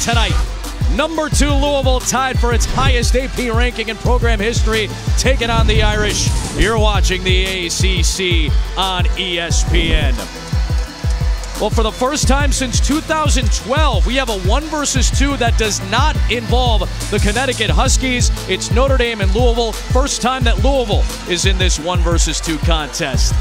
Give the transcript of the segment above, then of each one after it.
tonight. Number 2 Louisville, tied for its highest AP ranking in program history, taking on the Irish. You're watching the ACC on ESPN. Well, for the first time since 2012, we have a 1 versus 2 that does not involve the Connecticut Huskies. It's Notre Dame and Louisville. First time that Louisville is in this 1 versus 2 contest.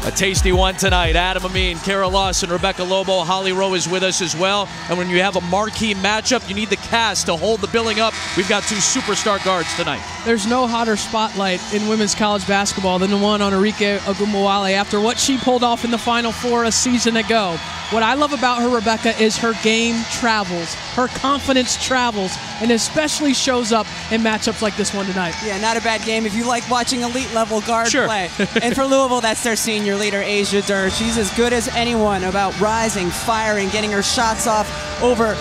A tasty one tonight. Adam Amin, Kara Lawson, Rebecca Lobo, Holly Rowe is with us as well. And when you have a marquee matchup, you need the cast to hold the billing up. We've got 2 superstar guards tonight. There's no hotter spotlight in women's college basketball than the one on Arike Ogunbowale after what she pulled off in the Final Four a season ago. What I love about her, Rebecca, is her game travels. Her confidence travels, and especially shows up in matchups like this one tonight. Yeah, not a bad game if you like watching elite-level guard play. And for Louisville, that's their senior leader, Asia Durr. She's as good as anyone about rising, firing, getting her shots off over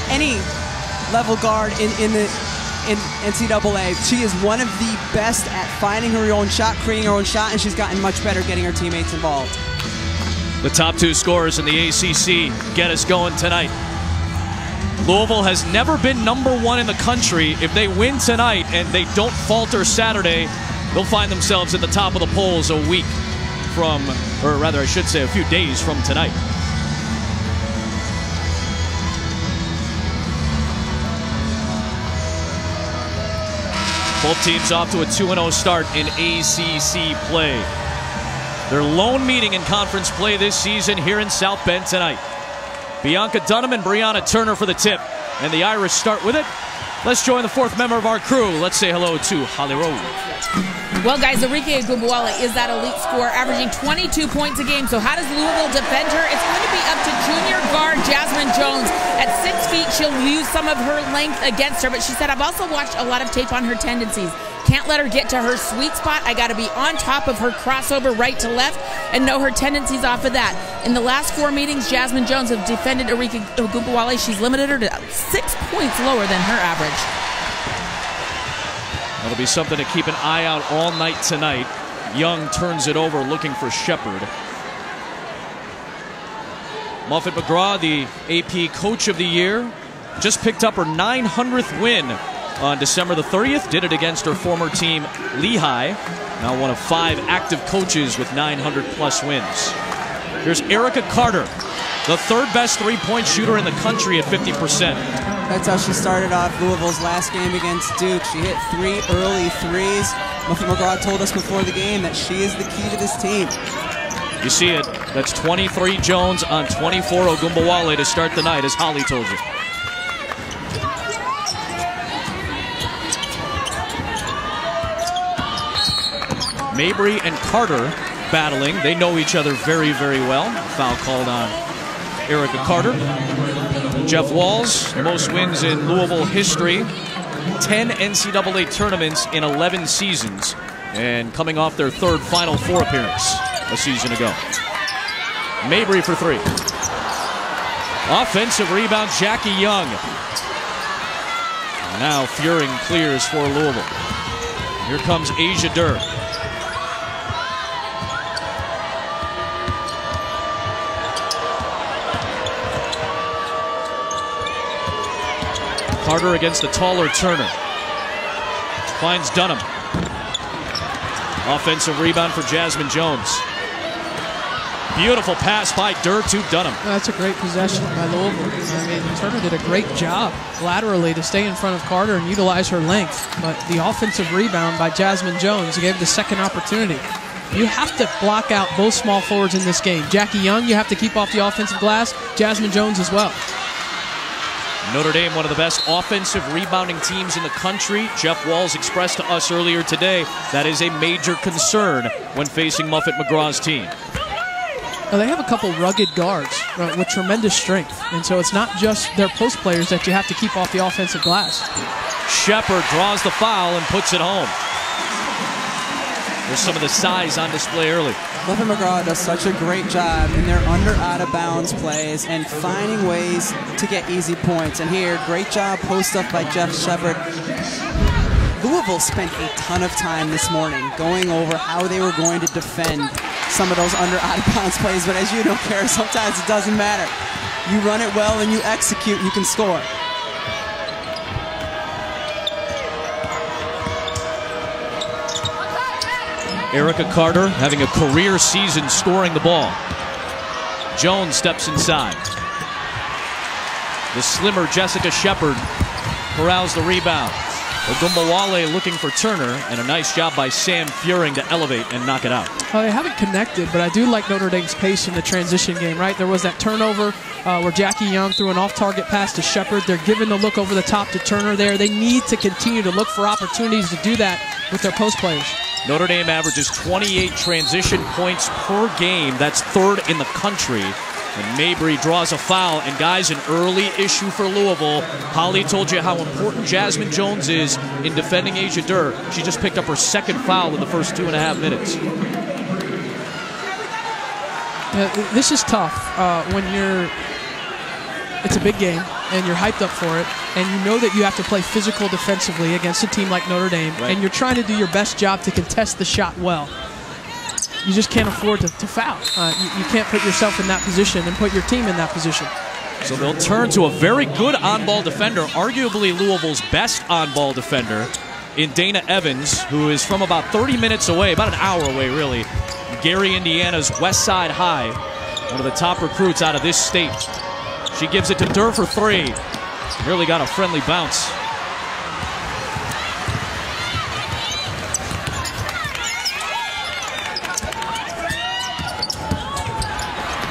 any level guard in NCAA. She is one of the best at finding her own shot, creating her own shot, and she's gotten much better getting her teammates involved. The top 2 scorers in the ACC get us going tonight. Louisville has never been number 1 in the country. If they win tonight and they don't falter Saturday, they'll find themselves at the top of the polls a week from, or rather I should say a few days from tonight. Both teams off to a 2-0 start in ACC play. Their lone meeting in conference play this season here in South Bend tonight. Bianca Dunham and Brianna Turner for the tip. And the Irish start with it. Let's join the 4th member of our crew. Let's say hello to Holly Rowe. Well, guys, Arike Ogunbowale is that elite scorer, averaging 22 points a game. So how does Louisville defend her? It's going to be up to junior guard Jasmine Jones. At 6 feet, she'll use some of her length against her. But she said, I've also watched a lot of tape on her tendencies. Can't let her get to her sweet spot. I got to be on top of her crossover right to left and know her tendencies off of that. In the last 4 meetings, Jasmine Jones have defended Arike Ogunbowale. She's limited her to 6 points lower than her average. That'll be something to keep an eye out all night tonight. Young turns it over looking for Shepard. Muffet McGraw, the AP Coach of the Year, just picked up her 900th win on December the 30th. Did it against her former team, Lehigh. Now one of 5 active coaches with 900-plus wins. Here's Erica Carter, the 3rd best 3-point shooter in the country at 50%. That's how she started off Louisville's last game against Duke. She hit 3 early threes. Muffet McGraw told us before the game that she is the key to this team. You see it. That's 23 Jones on 24 Ogunbowale to start the night, as Holly told you. Mabry and Carter battling. They know each other very, very well. Foul called on Erica Carter. Jeff Walls, most wins in Louisville history. 10 NCAA tournaments in 11 seasons. And coming off their 3rd Final Four appearance a season ago. Mabry for 3. Offensive rebound, Jackie Young. Now Furing clears for Louisville. Here comes Asia Durr. Carter against the taller Turner. Finds Dunham. Offensive rebound for Jasmine Jones. Beautiful pass by Durr to Dunham. That's a great possession by Louisville. I mean, Turner did a great job laterally to stay in front of Carter and utilize her length. But the offensive rebound by Jasmine Jones gave the second opportunity. You have to block out both small forwards in this game. Jackie Young, you have to keep off the offensive glass. Jasmine Jones as well. Notre Dame, one of the best offensive rebounding teams in the country. Jeff Walls expressed to us earlier today that is a major concern when facing Muffet McGraw's team. Well, they have a couple rugged guards with tremendous strength, and so it's not just their post players that you have to keep off the offensive glass. Shepard draws the foul and puts it home. There's some of the size on display early. Muffet McGraw does such a great job in their out-of-bounds plays and finding ways to get easy points. And here, great job post-up by Jeff Shepard. Louisville spent a ton of time this morning going over how they were going to defend some of those out-of-bounds plays. But as you know, Kara, sometimes it doesn't matter. You run it well and you execute, you can score. Erica Carter having a career season scoring the ball. Jones steps inside. The slimmer Jessica Shepard corrals the rebound. Ogunbowale looking for Turner, and a nice job by Sam Furing to elevate and knock it out. Well, they haven't connected, but I do like Notre Dame's pace in the transition game, right? There was that turnover where Jackie Young threw an off-target pass to Shepard. They're giving the look over the top to Turner there. They need to continue to look for opportunities to do that with their post players. Notre Dame averages 28 transition points per game. That's third in the country. And Mabry draws a foul, and guys, an early issue for Louisville. Holly told you how important Jasmine Jones is in defending Asia Durr. She just picked up her second foul in the first 2.5 minutes. Yeah, this is tough when it's a big game and you're hyped up for it, and you know that you have to play physical defensively against a team like Notre Dame, right, and you're trying to do your best job to contest the shot well. You just can't afford to foul. You can't put yourself in that position and put your team in that position. So they'll turn to a very good on-ball defender, arguably Louisville's best on-ball defender, in Dana Evans, who is from about 30 minutes away, about an hour away, really. Gary, Indiana's West Side High, one of the top recruits out of this state. She gives it to Durr for three. Really got a friendly bounce.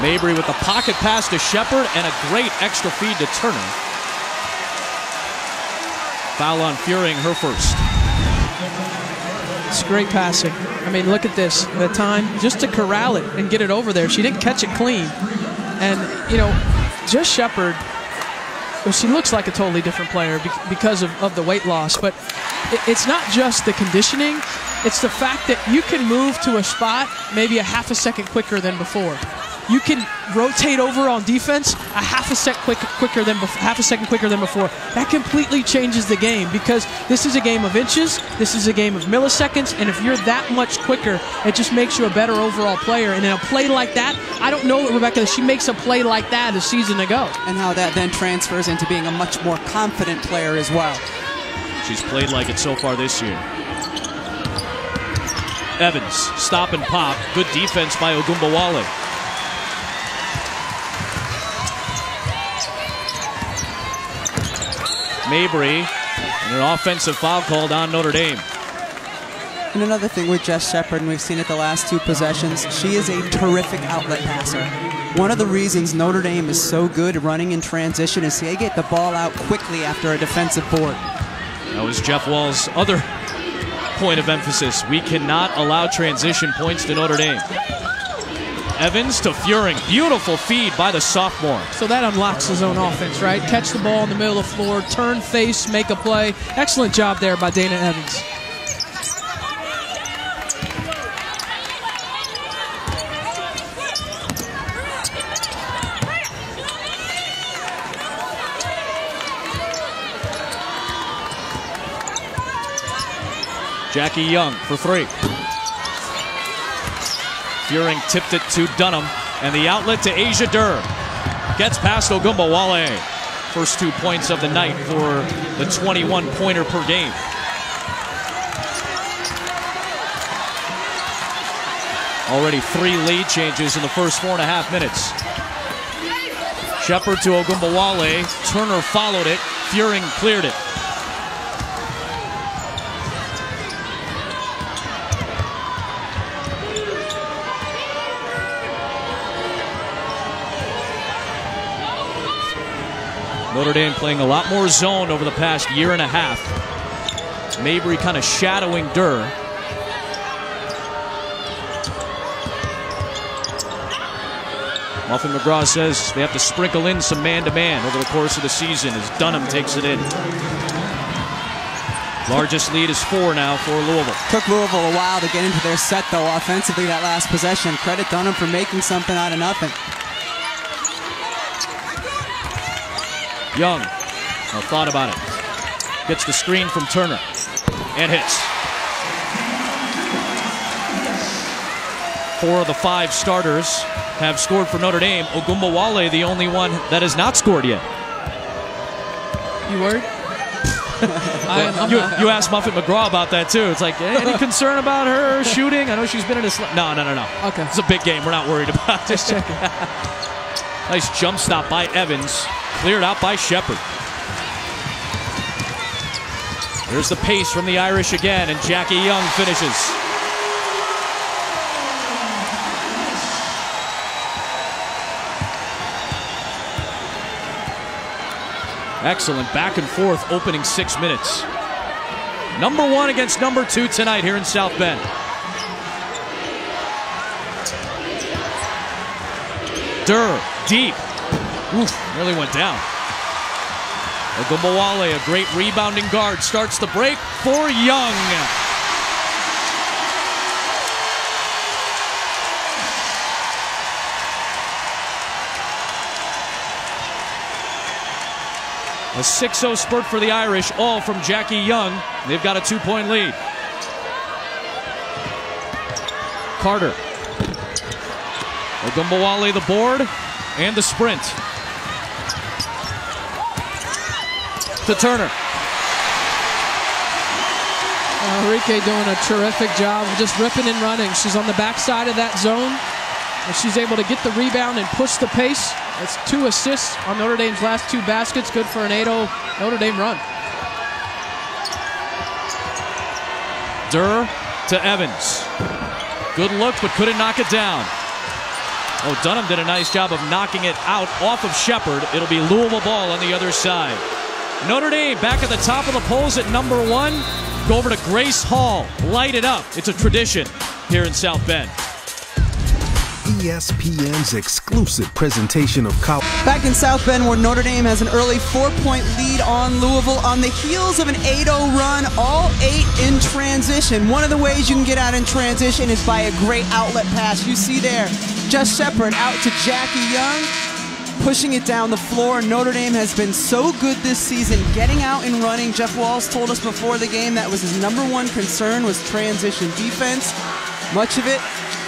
Mabry with the pocket pass to Shepard and a great extra feed to Turner. Foul on Furing, her first. It's great passing. I mean, look at this. The time just to corral it and get it over there. She didn't catch it clean. And, you know, just Shepard, well, she looks like a totally different player because of the weight loss. But it's not just the conditioning. It's the fact that you can move to a spot maybe a half a second quicker than before. You can rotate over on defense a half a second quicker than before. That completely changes the game, because this is a game of inches, this is a game of milliseconds, and if you're that much quicker, it just makes you a better overall player. And in a play like that, I don't know, Rebecca, that she makes a play like that a season ago. And how that then transfers into being a much more confident player as well. She's played like it so far this year. Evans, stop and pop. Good defense by Ogunbowale. Mabry, and an offensive foul called on Notre Dame. And another thing with Jess Shepard, and we've seen it the last two possessions, she is a terrific outlet passer. One of the reasons Notre Dame is so good running in transition is they get the ball out quickly after a defensive board. That was Jeff Wall's other point of emphasis. We cannot allow transition points to Notre Dame. Evans to Furing. Beautiful feed by the sophomore. So that unlocks his own offense, right? Catch the ball in the middle of the floor, turn, face, make a play. Excellent job there by Dana Evans. Jackie Young for three. Furing tipped it to Dunham, and the outlet to Asia Durr. Gets past Ogunbowale. First 2 points of the night for the 21-pointer per game. Already 3 lead changes in the first 4.5 minutes. Shepard to Ogunbowale. Turner followed it. Furing cleared it. Notre Dame playing a lot more zone over the past year and a half. Mabry kind of shadowing Durr. Muffin McGraw says they have to sprinkle in some man-to-man over the course of the season as Dunham takes it in. Largest lead is 4 now for Louisville. Took Louisville a while to get into their set, though, offensively that last possession. Credit Dunham for making something out of nothing. Young, no thought about it. Gets the screen from Turner and hits. 4 of the 5 starters have scored for Notre Dame. Ogunbowale, the only one that has not scored yet. You worried? You asked Muffet McGraw about that too. It's like, any concern about her shooting? I know she's been in a No. Okay. It's a big game. We're not worried about it. Just checking. Nice jump stop by Evans. Cleared out by Shepard. There's the pace from the Irish again, and Jackie Young finishes. Excellent back and forth opening 6 minutes. Number 1 against number 2 tonight here in South Bend. Durr, deep. Oof, nearly went down. Ogumbawale, a great rebounding guard, starts the break for Young. A 6-0 spurt for the Irish, all from Jackie Young. They've got a 2-point lead. Carter. Ogumbawale the board and the sprint. To Turner. Enrique doing a terrific job of just ripping and running. She's on the backside of that zone, and she's able to get the rebound and push the pace. That's 2 assists on Notre Dame's last 2 baskets. Good for an 8-0 Notre Dame run. Durr to Evans. Good look, but couldn't knock it down. Oh, Dunham did a nice job of knocking it out off of Shepard. It'll be Louisville ball on the other side. Notre Dame back at the top of the polls at number 1. Go over to Grace Hall. Light it up. It's a tradition here in South Bend. ESPN's exclusive presentation of college. Back in South Bend, where Notre Dame has an early 4-point lead on Louisville on the heels of an 8-0 run, all 8 in transition. One of the ways you can get out in transition is by a great outlet pass. You see there, Jess Shepard out to Jackie Young, pushing it down the floor. Notre Dame has been so good this season getting out and running. Jeff Walz told us before the game that was his number 1 concern was transition defense. Much of it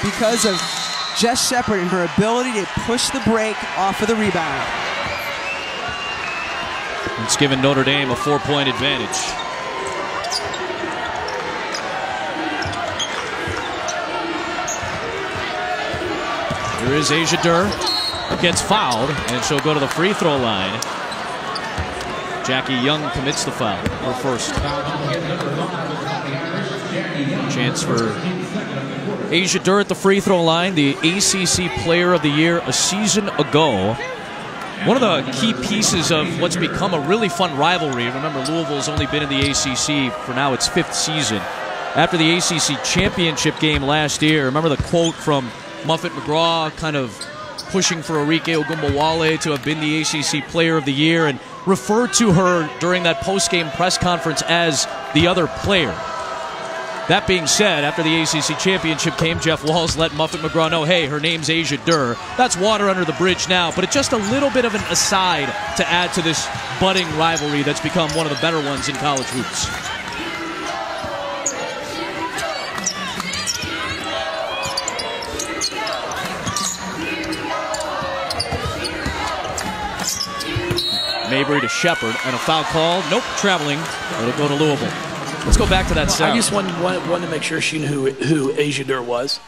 because of Jess Shepard and her ability to push the break off of the rebound. It's given Notre Dame a 4-point advantage. Here is Asia Durr. Gets fouled, and she'll go to the free throw line. Jackie Young commits the foul, her first. Chance for Asia Durr at the free throw line, the ACC Player of the Year a season ago. One of the key pieces of what's become a really fun rivalry. Remember, Louisville's only been in the ACC for now its 5th season. After the ACC championship game last year, remember the quote from Muffet McGraw kind of pushing for Enrique Ogumbawale to have been the ACC Player of the Year and referred to her during that post-game press conference as the other player. That being said, after the ACC championship came, Jeff Walz let Muffet McGraw know, hey, her name's Asia Durr. That's water under the bridge now, but it's just a little bit of an aside to add to this budding rivalry that's become one of the better ones in college hoops. Mabry to Shepard, and a foul called. Nope, traveling. It'll go to Louisville. Let's go back to that sound. I just wanted to make sure she knew who Asia Durr was.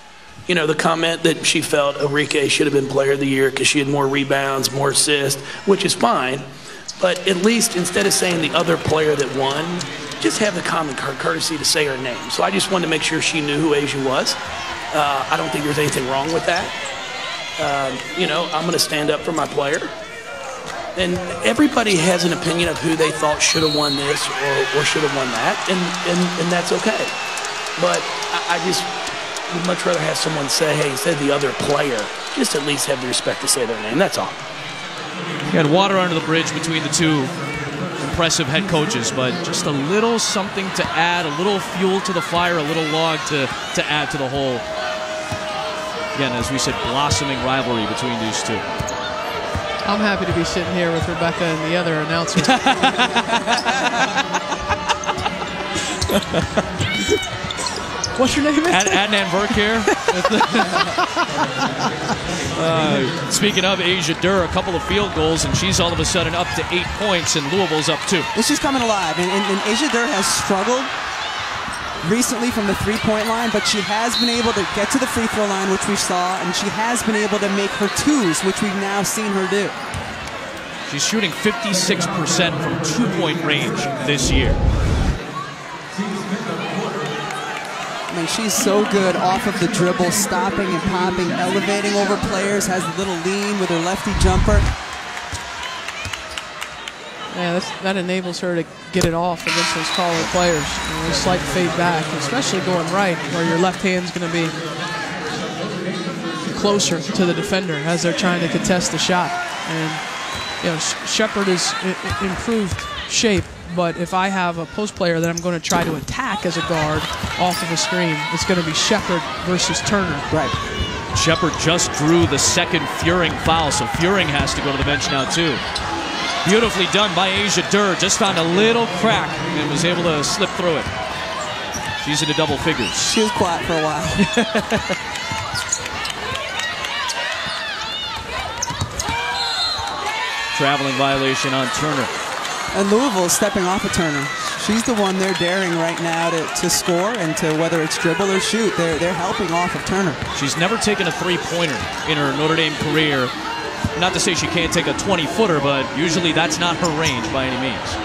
You know, the comment that she felt Enrique should have been Player of the Year because she had more rebounds, more assists, which is fine. But at least instead of saying the other player that won, just have the common courtesy to say her name. So I just wanted to make sure she knew who Asia was. I don't think there's anything wrong with that. You know, I'm going to stand up for my player. And everybody has an opinion of who they thought should have won this or should have won that, and that's okay. But I just would much rather have someone say, hey, instead of the other player, just at least have the respect to say their name. That's all. You had water under the bridge between the two impressive head coaches, but just a little something to add, a little fuel to the fire, a little log to add to the whole, again, as we said, blossoming rivalry between these two. I'm happy to be sitting here with Rebecca and the other announcer. What's your name? Adnan Burke here. Speaking of Asia Durr, a couple of field goals, and she's all of a sudden up to 8 points, and Louisville's up 2. She's coming alive, and Asia Durr has struggled recently from the three-point line, but she has been able to get to the free throw line, which we saw, and she has been able to make her twos, which we've now seen her do. She's shooting 56% from two-point range this year. I mean, she's so good off of the dribble, stopping and popping, elevating over players, has a little lean with her lefty jumper. Yeah, that enables her to get it off against those taller players. A slight fade back, especially going right, where your left hand's going to be closer to the defender as they're trying to contest the shot. And you know, Shepard is improved shape, but if I have a post player that I'm going to try to attack as a guard off of a screen, it's going to be Shepard versus Turner. Right. Shepard just drew the second Furing foul, so Furing has to go to the bench now too. Beautifully done by Asia Durr. Just found a little crack and was able to slip through it. She's into double figures. She was quiet for a while. Traveling violation on Turner. And Louisville is stepping off of Turner. She's the one they're daring right now to score, and to whether it's dribble or shoot, they're helping off of Turner. She's never taken a three-pointer in her Notre Dame career. Not to say she can't take a 20-footer, but usually that's not her range by any means.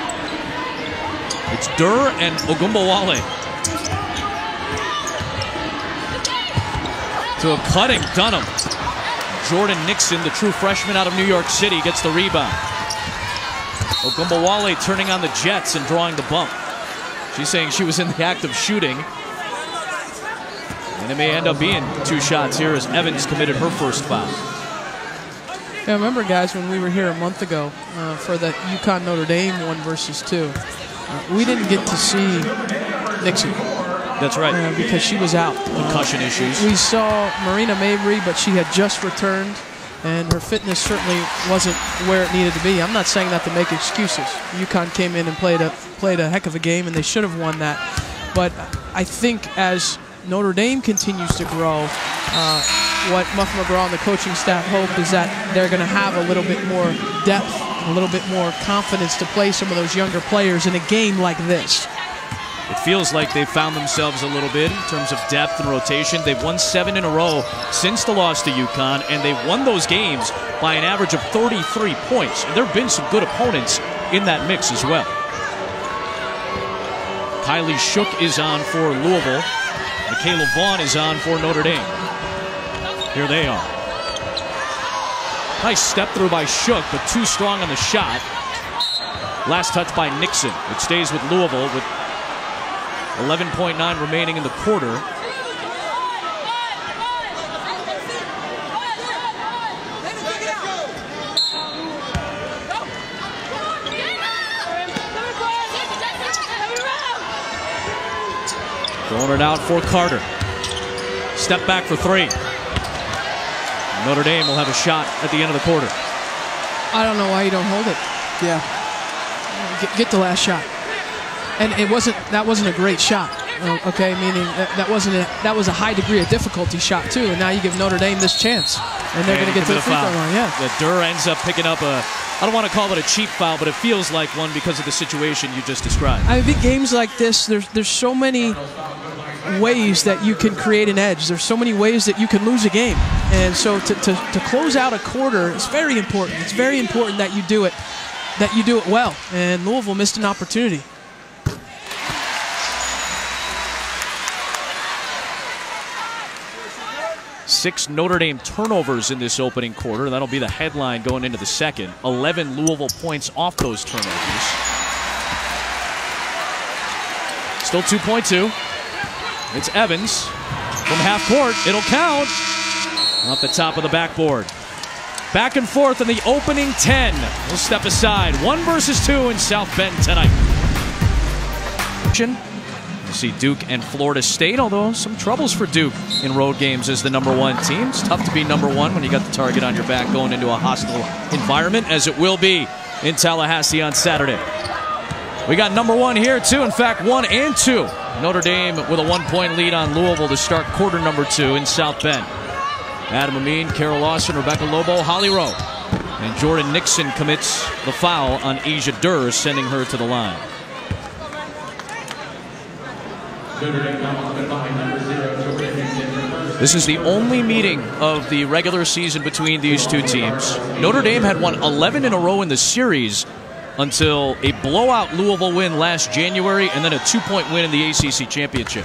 It's Durr and Ogumbawale. To a cutting Dunham. Jordan Nixon, the true freshman out of New York City, gets the rebound. Ogumbawale turning on the Jets and drawing the bump. She's saying she was in the act of shooting. And it may end up being 2 shots here as Evans committed her first foul. Yeah, I remember, guys, when we were here a month ago for the UConn Notre Dame 1 versus 2, we didn't get to see Nixon. That's right. Because she was out. Concussion issues. We saw Marina Mabry, but she had just returned, and her fitness certainly wasn't where it needed to be. I'm not saying that to make excuses. UConn came in and played a heck of a game, and they should have won that. But I think as Notre Dame continues to grow, what Muff McGraw and the coaching staff hope is that they're going to have a little bit more depth, a little bit more confidence to play some of those younger players in a game like this. It feels like they've found themselves a little bit in terms of depth and rotation. They've won 7 in a row since the loss to UConn, and they've won those games by an average of 33 points. And there have been some good opponents in that mix as well. Kylie Shook is on for Louisville. Michaela Vaughn is on for Notre Dame. Here they are. Nice step through by Shook, but too strong on the shot. Last touch by Nixon. It stays with Louisville with 11.9 remaining in the quarter. Throwing it out for Carter. Step back for 3. Notre Dame will have a shot at the end of the quarter. I don't know why you don't hold it. Yeah. Get the last shot. And that wasn't a great shot. Okay, meaning that was a high degree of difficulty shot too. And now you give Notre Dame this chance, and they're going to get to the free throw line. Yeah. The Durr ends up picking up I don't want to call it a cheap foul, but it feels like one because of the situation you just described. I mean, big games like this, there's so many ways that you can create an edge. There's so many ways that you can lose a game. And so to close out a quarter is very important. It's very important that you do it well. And Louisville missed an opportunity. Six Notre Dame turnovers in this opening quarter. That'll be the headline going into the second. 11 Louisville points off those turnovers. Still 2.2. It's Evans from half court. It'll count. Off the top of the backboard. Back and forth in the opening 10. We'll step aside. 1 versus 2 in South Bend tonight. You see Duke and Florida State, although some troubles for Duke in road games as the #1 team. It's tough to be #1 when you got the target on your back going into a hostile environment, as it will be in Tallahassee on Saturday. We got #1 here too, in fact 1 and 2. Notre Dame with a 1-point lead on Louisville to start quarter #2 in South Bend. Adam Amin, Carol Lawson, Rebecca Lobo, Holly Rowe. And Jordan Nixon commits the foul on Asia Durr, sending her to the line. This is the only meeting of the regular season between these two teams. Notre Dame had won 11 in a row in the series until a blowout Louisville win last January and then a 2-point win in the ACC championship.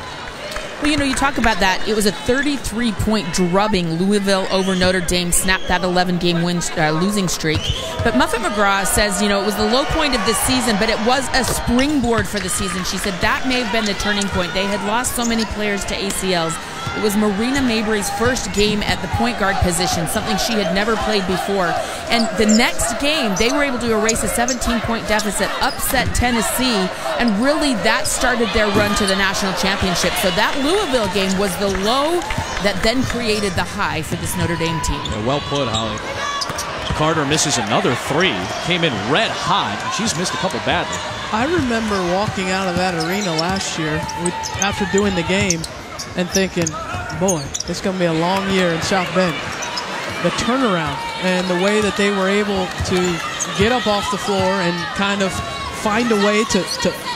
Well, you know, you talk about that. It was a 33-point drubbing. Louisville over Notre Dame snapped that 11-game losing streak. But Muffet McGraw says, you know, it was the low point of the season, but it was a springboard for the season. She said that may have been the turning point. They had lost so many players to ACLs. It was Marina Mabry's first game at the point guard position, something she had never played before. And the next game, they were able to erase a 17-point deficit, upset Tennessee, and really that started their run to the national championship. So that Louisville game was the low that then created the high for this Notre Dame team. Yeah, well put, Holly. Carter misses another three. Came in red hot, and she's missed a couple badly. I remember walking out of that arena last year after doing the game and thinking, boy, it's going to be a long year in South Bend. The turnaround and the way that they were able to get up off the floor and kind of find a way to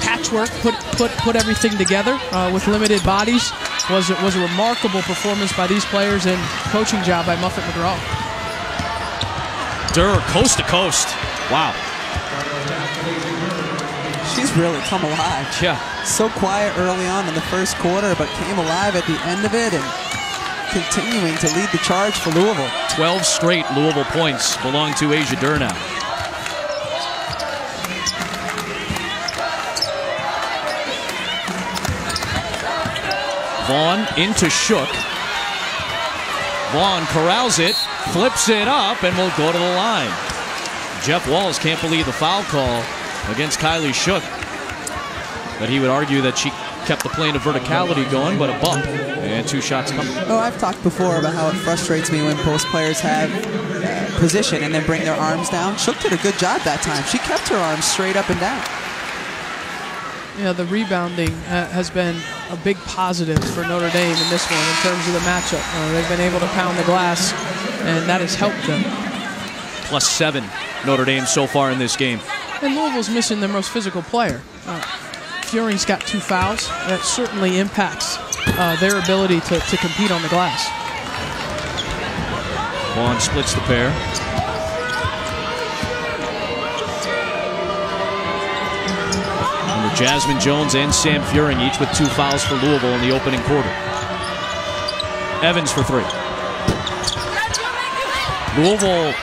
patchwork, put everything together with limited bodies was a remarkable performance by these players and coaching job by Muffet McGraw. Durr, coast to coast. Wow. She's really come alive. Yeah. So quiet early on in the first quarter, but came alive at the end of it and continuing to lead the charge for Louisville. 12 straight Louisville points belong to Asia Durr now. Vaughn into Shook. Vaughn corrals it, flips it up, and will go to the line. Jeff Walls can't believe the foul call against Kylie Shook. But he would argue that she kept the plane of verticality going, but a bump and 2 shots coming. Oh, I've talked before about how it frustrates me when post players have position and then bring their arms down. Shook did a good job that time. She kept her arms straight up and down. Yeah, the rebounding has been a big positive for Notre Dame in this one in terms of the matchup. They've been able to pound the glass, and that has helped them. +7 Notre Dame so far in this game. And Louisville's missing their most physical player. Fury's got 2 fouls. That certainly impacts their ability to compete on the glass. Vaughn splits the pair. Jasmine Jones and Sam Furing each with 2 fouls for Louisville in the opening quarter. Evans for 3. Louisville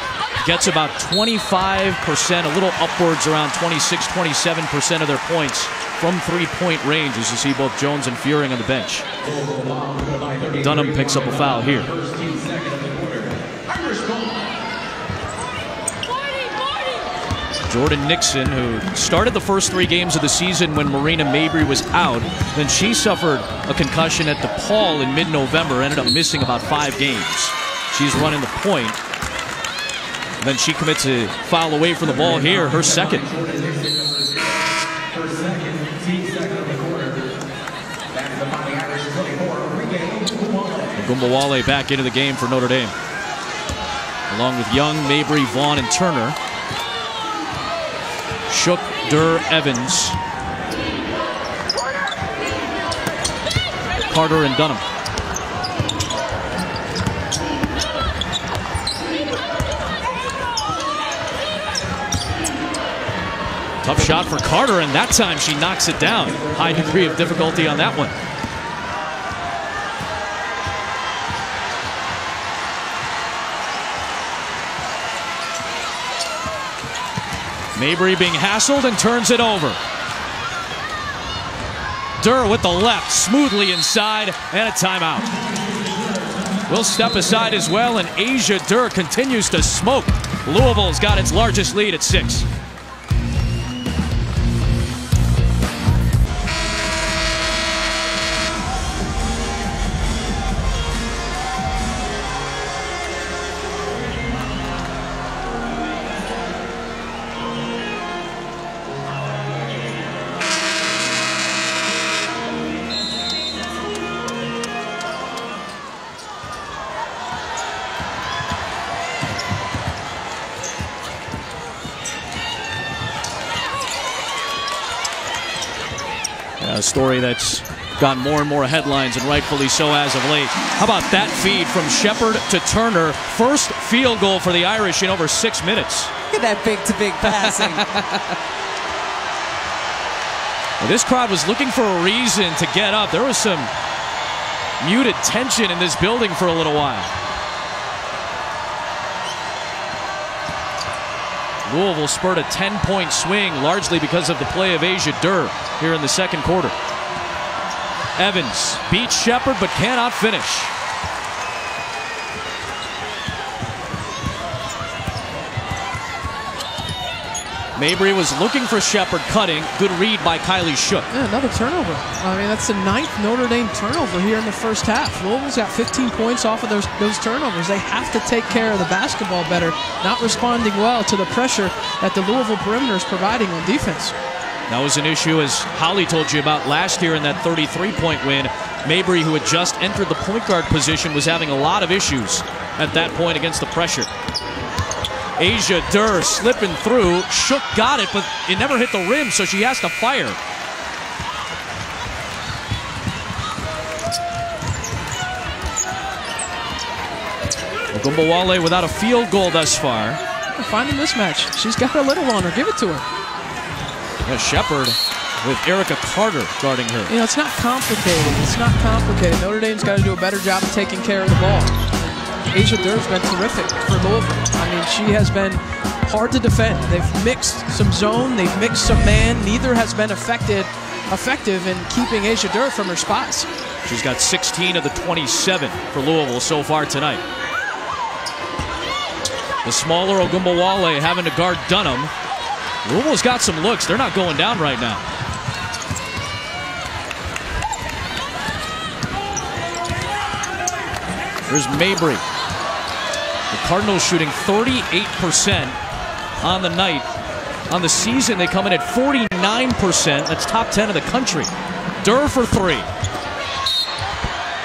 gets about 25%, a little upwards around 26-27% of their points from 3-point range, as you see both Jones and Furing on the bench. Dunham picks up a foul here. Jordan Nixon, who started the first 3 games of the season when Marina Mabry was out. Then she suffered a concussion at DePaul in mid-November, ended up missing about 5 games. She's running the point. Then she commits a foul away from the ball here, her second. Gumbawale back into the game for Notre Dame, along with Young, Mabry, Vaughn, and Turner. Shook, Durr, Evans, Carter, and Dunham. Tough shot for Carter, and that time she knocks it down. High degree of difficulty on that one. Mabry being hassled and turns it over. Durr with the left, smoothly inside, and a timeout. We'll step aside as well, and Asia Durr continues to smoke. Louisville's got its largest lead at 6. A story that's gotten more and more headlines, and rightfully so as of late. How about that feed from Shepard to Turner? First field goal for the Irish in over 6 minutes. Look at that big-to-big passing. Well, this crowd was looking for a reason to get up. There was some muted tension in this building for a little while. Louisville spurred a 10-point swing, largely because of the play of Asia Durr here in the second quarter. Evans beats Shepard but cannot finish. Mabry was looking for Shepard, cutting. Good read by Kylie Shook. Yeah, another turnover. I mean, that's the 9th Notre Dame turnover here in the first half. Louisville's got 15 points off of those turnovers. They have to take care of the basketball better, not responding well to the pressure that the Louisville perimeter is providing on defense. That was an issue, as Holly told you about last year in that 33-point win. Mabry, who had just entered the point guard position, was having a lot of issues at that point against the pressure. Asia Durr slipping through. Shook got it, but it never hit the rim, so she has to fire. Ogunbowale without a field goal thus far. Find a mismatch. She's got a little on her. Give it to her. Yeah, Shepard with Erica Carter guarding her. You know, it's not complicated. It's not complicated. Notre Dame's got to do a better job of taking care of the ball. Asia Durr's been terrific for Louisville. I mean, she has been hard to defend. They've mixed some zone. They've mixed some man. Neither has been effective in keeping Asia Durr from her spots. She's got 16 of the 27 for Louisville so far tonight. The smaller Ogunbowale having to guard Dunham. Louisville's got some looks. They're not going down right now. There's Mabry. The Cardinals shooting 38% on the night. On the season, they come in at 49%. That's top 10 in the country. Durr for 3.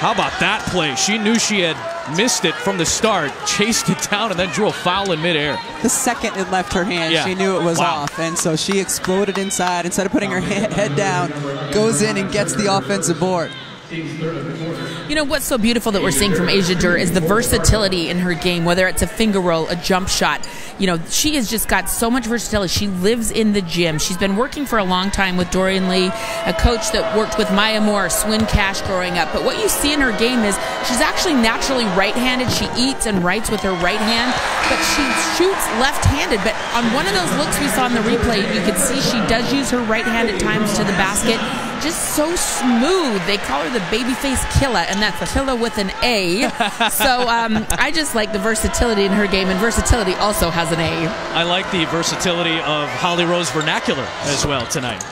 How about that play? She knew she had missed it from the start, chased it down, and then drew a foul in midair. The second it left her hand, she knew it was off, and so she exploded inside. Instead of putting her head down, goes in and gets the offensive board. You know what's so beautiful that we're seeing from Asia Durr is the versatility in her game, whether it's a finger roll, a jump shot. You know, she has just got so much versatility. She lives in the gym. She's been working for a long time with Dorian Lee, a coach that worked with Maya Moore, Swin Cash growing up. But what you see in her game is she's actually naturally right-handed. She eats and writes with her right hand, but she shoots left-handed. But on one of those looks we saw in the replay, you could see she does use her right hand at times to the basket. Just so smooth. They call her the babyface killer, and that's killer with an A. So I just like the versatility in her game, and versatility also has an A. I like the versatility of Holly Rose vernacular as well tonight,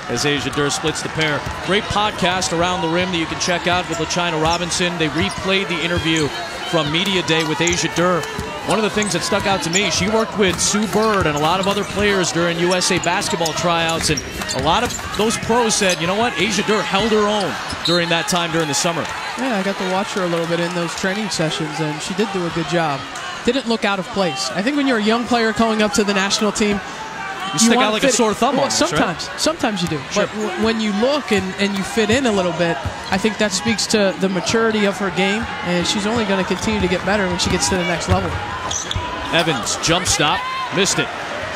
as Asia Durr splits the pair. Great podcast, Around the Rim, that you can check out with LaChina Robinson. They replayed the interview from Media Day with Asia Durr. One of the things that stuck out to me, she worked with Sue Bird and a lot of other players during USA basketball tryouts, and a lot of those pros said, you know what, Asia Durr held her own during that time during the summer. Yeah, I got to watch her a little bit in those training sessions, and she did do a good job. Didn't look out of place. I think when you're a young player coming up to the national team, you stick out like a sore thumb on this, sometimes, right? Sometimes you do. Sure. But when you look and you fit in a little bit, I think that speaks to the maturity of her game, and she's only going to continue to get better when she gets to the next level. Evans, jump stop, missed it.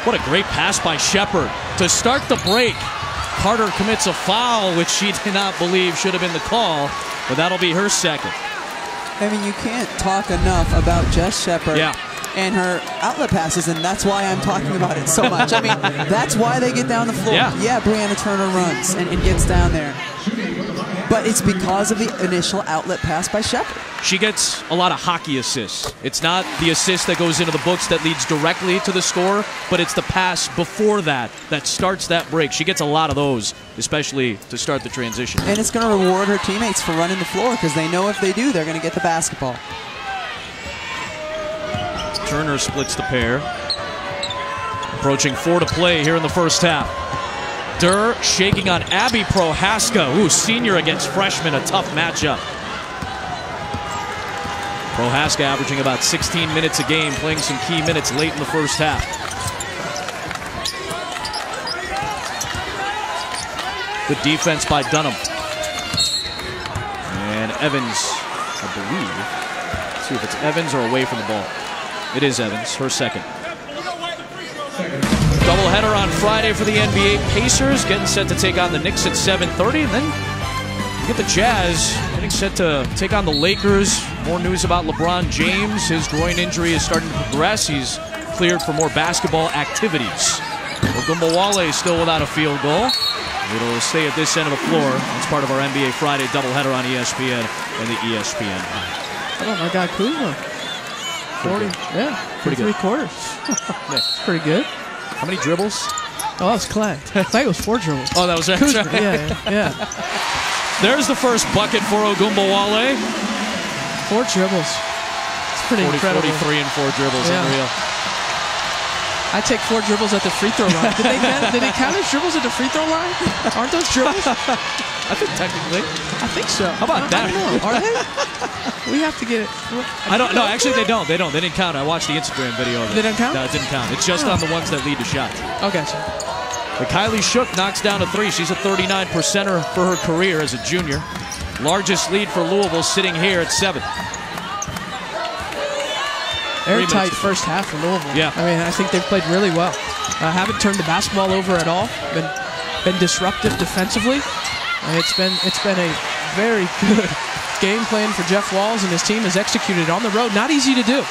What a great pass by Shepard to start the break. Carter commits a foul, which she did not believe should have been the call, but that'll be her second. I mean, you can't talk enough about Jess Shepard and her outlet passes, and that's why I'm talking about it so much. I mean, that's why they get down the floor. Yeah, Brianna Turner runs and gets down there. But it's because of the initial outlet pass by Shepard. She gets a lot of hockey assists. It's not the assist that goes into the books that leads directly to the score, but it's the pass before that that starts that break. She gets a lot of those, especially to start the transition. And it's going to reward her teammates for running the floor, because they know if they do, they're going to get the basketball. Turner splits the pair. Approaching 4 to play here in the first half. Durr shaking on Abby Prohaska. Ooh, senior against freshman, a tough matchup. Prohaska averaging about 16 minutes a game, playing some key minutes late in the first half. Good defense by Dunham. And Evans, I believe. Let's see if it's Evans or away from the ball. It is Evans, her second. Doubleheader on Friday for the NBA. Pacers getting set to take on the Knicks at 7:30. And then you get the Jazz getting set to take on the Lakers. More news about LeBron James. His groin injury is starting to progress. He's cleared for more basketball activities. Ogunbowale still without a field goal. It'll stay at this end of the floor. It's part of our NBA Friday doubleheader on ESPN and the ESPN. How about my guy Kuzma? 40, yeah, pretty good. 3/4. That's pretty good. How many dribbles? Oh, that was Clay. Clay was 4 dribbles. Oh, that was right. Kuzma, yeah. There's the first bucket for Ogunbowale. 4 dribbles. It's pretty 40, incredible. 43 and 4 dribbles, Yeah. unreal. I take 4 dribbles at the free throw line. Did they count as dribbles at the free throw line? Aren't those dribbles? I think technically. I think so. How about that? I don't know. Are they? We have to get it. I don't know. Actually, they don't. They didn't count. I watched the Instagram video of it. They didn't count? No, it didn't count. It's just on the ones that lead to shots. Okay. So. But Kylie Shook knocks down a 3. She's a 39%er for her career as a junior. Largest lead for Louisville sitting here at 7. Airtight first half for Louisville. Yeah. I mean, I think they've played really well. Haven't turned the basketball over at all. Been disruptive defensively. It's been a very good game plan for Jeff Walz, and his team has executed on the road. Not easy to do.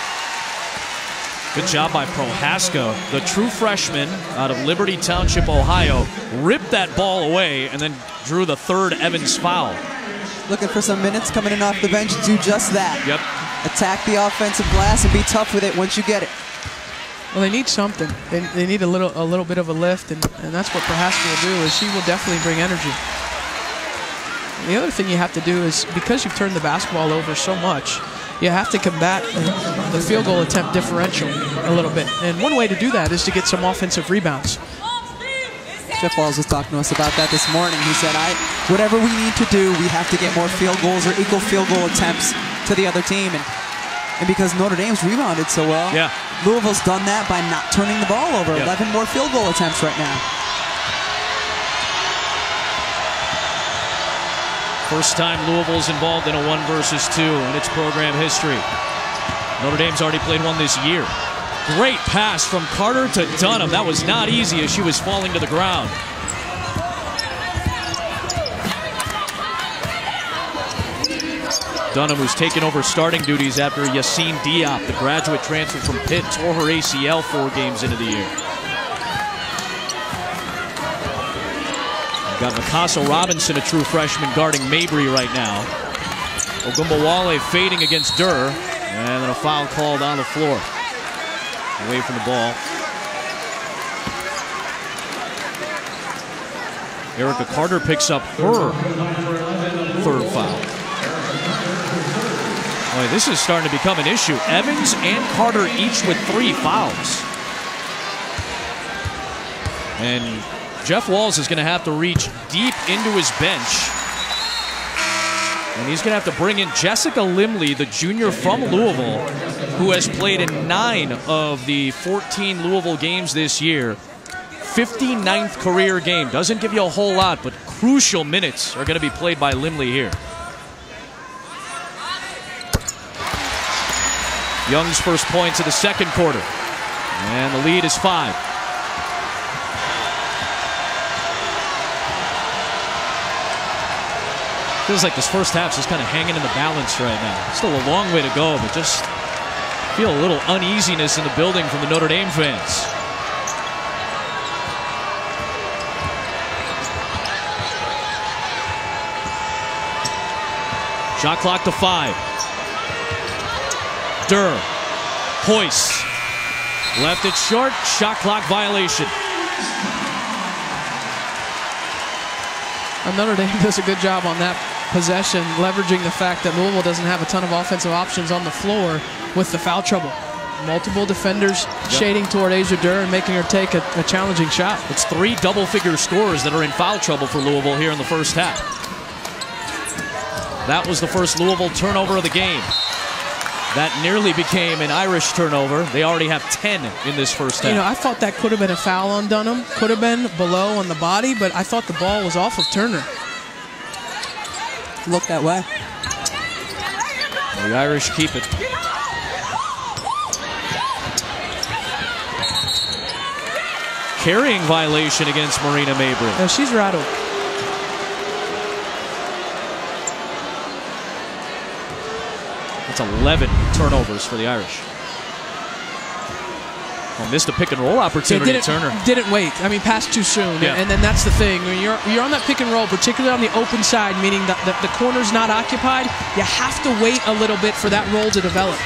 Good job by Prohaska, the true freshman out of Liberty Township, Ohio. Ripped that ball away and then drew the 3rd Evans foul. Looking for some minutes coming in off the bench. Do just that. Yep. Attack the offensive glass and be tough with it once you get it. Well, they need something. They need a little bit of a lift, and that's what Prohaska will do. Is she will definitely bring energy. The other thing you have to do is, because you've turned the basketball over so much, you have to combat the field goal attempt differential a little bit. And one way to do that is to get some offensive rebounds. Jeff Walz was talking to us about that this morning. He said, whatever we need to do, we have to get more field goals or equal field goal attempts to the other team. And because Notre Dame's rebounded so well, yeah, Louisville's done that by not turning the ball over. Yep. 11 more field goal attempts right now. First time Louisville's involved in a 1 versus 2 in its program history. Notre Dame's already played one this year. Great pass from Carter to Dunham. That was not easy as she was falling to the ground. Dunham, who's taken over starting duties after Yassine Diop, the graduate transfer from Pitt, tore her ACL 4 games into the year. Got Mikasa Robinson, a true freshman, guarding Mabry right now. Ogunbowale fading against Durr. And then a foul called on the floor. Away from the ball. Erica Carter picks up her 3rd foul. Boy, this is starting to become an issue. Evans and Carter each with 3 fouls. And Jeff Walz is going to have to reach deep into his bench. And he's going to have to bring in Jessica Limley, the junior from Louisville, who has played in 9 of the 14 Louisville games this year. 59th career game. Doesn't give you a whole lot, but crucial minutes are going to be played by Limley here. Young's first points of the 2nd quarter. And the lead is 5. Feels like this first half's just kind of hanging in the balance right now. Still a long way to go, but just feel a little uneasiness in the building from the Notre Dame fans. Shot clock to 5. Durr. Hoist. Left it short. Shot clock violation. Notre Dame does a good job on that possession, leveraging the fact that Louisville doesn't have a ton of offensive options on the floor with the foul trouble. Multiple defenders shading toward Asia Durr and making her take a challenging shot. It's 3 double-figure scorers that are in foul trouble for Louisville here in the first half. That was the first Louisville turnover of the game. That nearly became an Irish turnover. They already have 10 in this first half. You know, I thought that could have been a foul on Dunham. Could have been below on the body, but I thought the ball was off of Turner. Looked that way. The Irish keep it. Carrying violation against Marina Mabry. No, she's rattled. That's 11 turnovers for the Irish. Well, missed a pick and roll opportunity, Turner. Didn't wait. I mean, passed too soon. Yeah. And then that's the thing. When you're on that pick and roll, particularly on the open side, meaning that the corner's not occupied, you have to wait a little bit for that roll to develop.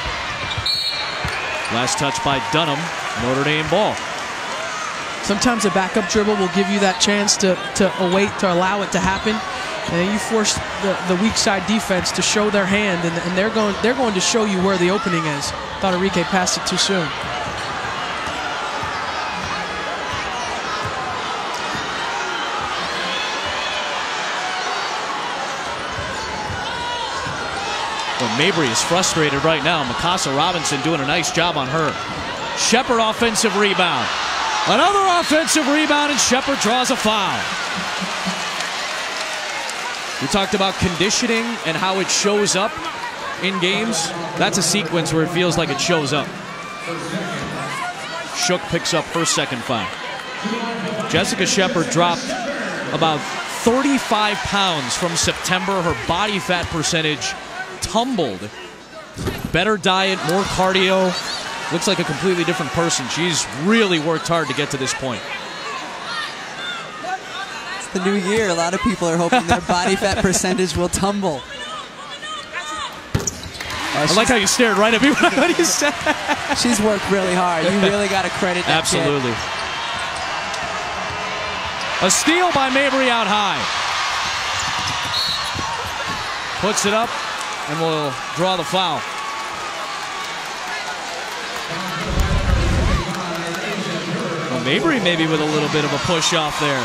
Last touch by Dunham. Notre Dame ball. Sometimes a backup dribble will give you that chance to await, to allow it to happen. And then you force the weak side defense to show their hand, and they're going to show you where the opening is. Thought Enrique passed it too soon. Well, Mabry is frustrated right now. Mikasa Robinson doing a nice job on her. Shepard offensive rebound. Another offensive rebound, and Shepard draws a foul. We talked about conditioning and how it shows up in games. That's a sequence where it feels like it shows up. Shook picks up her second foul. Jessica Shepard dropped about 35 pounds from September. Her body fat percentage tumbled. Better diet, more cardio. Looks like a completely different person. She's really worked hard to get to this point. It's the new year. A lot of people are hoping their body fat percentage will tumble. I like how you stared right at me when you said that. She's worked really hard. You really got to credit that Absolutely. Kid. A steal by Mabry out high. Puts it up and will draw the foul. Well, Mabry maybe with a little bit of a push off there.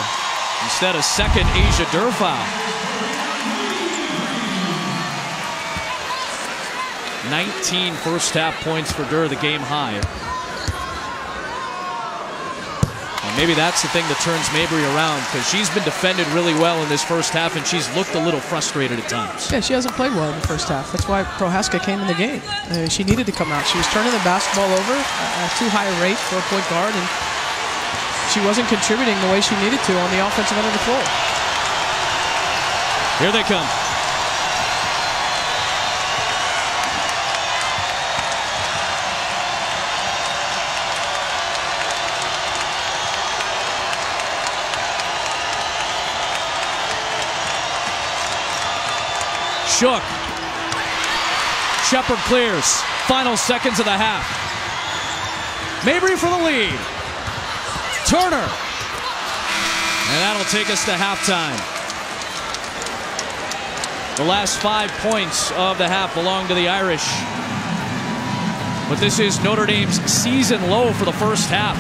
Instead, a second Asia Durr foul. 19 first half points for Durr, the game high. And maybe that's the thing that turns Mabry around, because she's been defended really well in this first half, and she's looked a little frustrated at times. Yeah, she hasn't played well in the first half. That's why Prohaska came in the game. She needed to come out. She was turning the basketball over at too high a rate for a point guard, and she wasn't contributing the way she needed to on the offensive end of the floor. Here they come. Shook. Shepard clears. Final seconds of the half. Mabry for the lead. Turner. And that'll take us to halftime. The last 5 points of the half belong to the Irish. But this is Notre Dame's season low for the first half.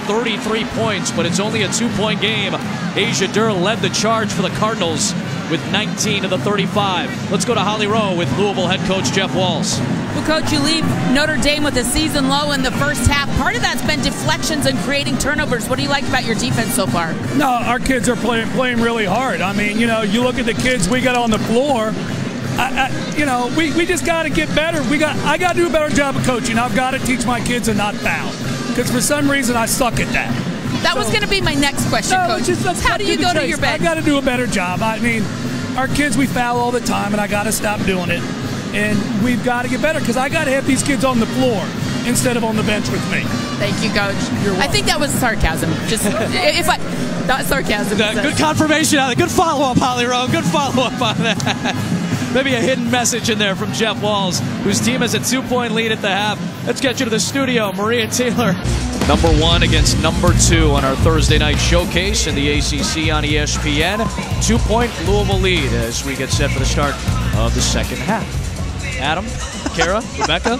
33 points, but it's only a 2-point game. Asia Durr led the charge for the Cardinals with 19 of the 35. Let's go to Holly Rowe with Louisville head coach Jeff Walz. Well, Coach, you leave Notre Dame with a season low in the first half. Part of that's been deflections and creating turnovers. What do you like about your defense so far? No, our kids are playing really hard. I mean, you know, you look at the kids we got on the floor. We just got to get better. I got to do a better job of coaching. I've got to teach my kids to not foul, because for some reason I suck at that. That was going to be my next question, Coach. How do you go to your bench? I got to do a better job. I mean, our kids, we foul all the time, and I got to stop doing it. And we've got to get better, because I got to have these kids on the floor instead of on the bench with me. Thank you, Coach. I think that was sarcasm. Not sarcasm. Good confirmation on it. Good follow-up, Holly Rowe. Good follow-up on that. Maybe a hidden message in there from Jeff Walz, whose team has a 2-point lead at the half. Let's get you to the studio. Maria Taylor. Number 1 against number 2 on our Thursday night showcase in the ACC on ESPN. 2-point Louisville lead as we get set for the start of the second half. Adam? Kara, Rebecca.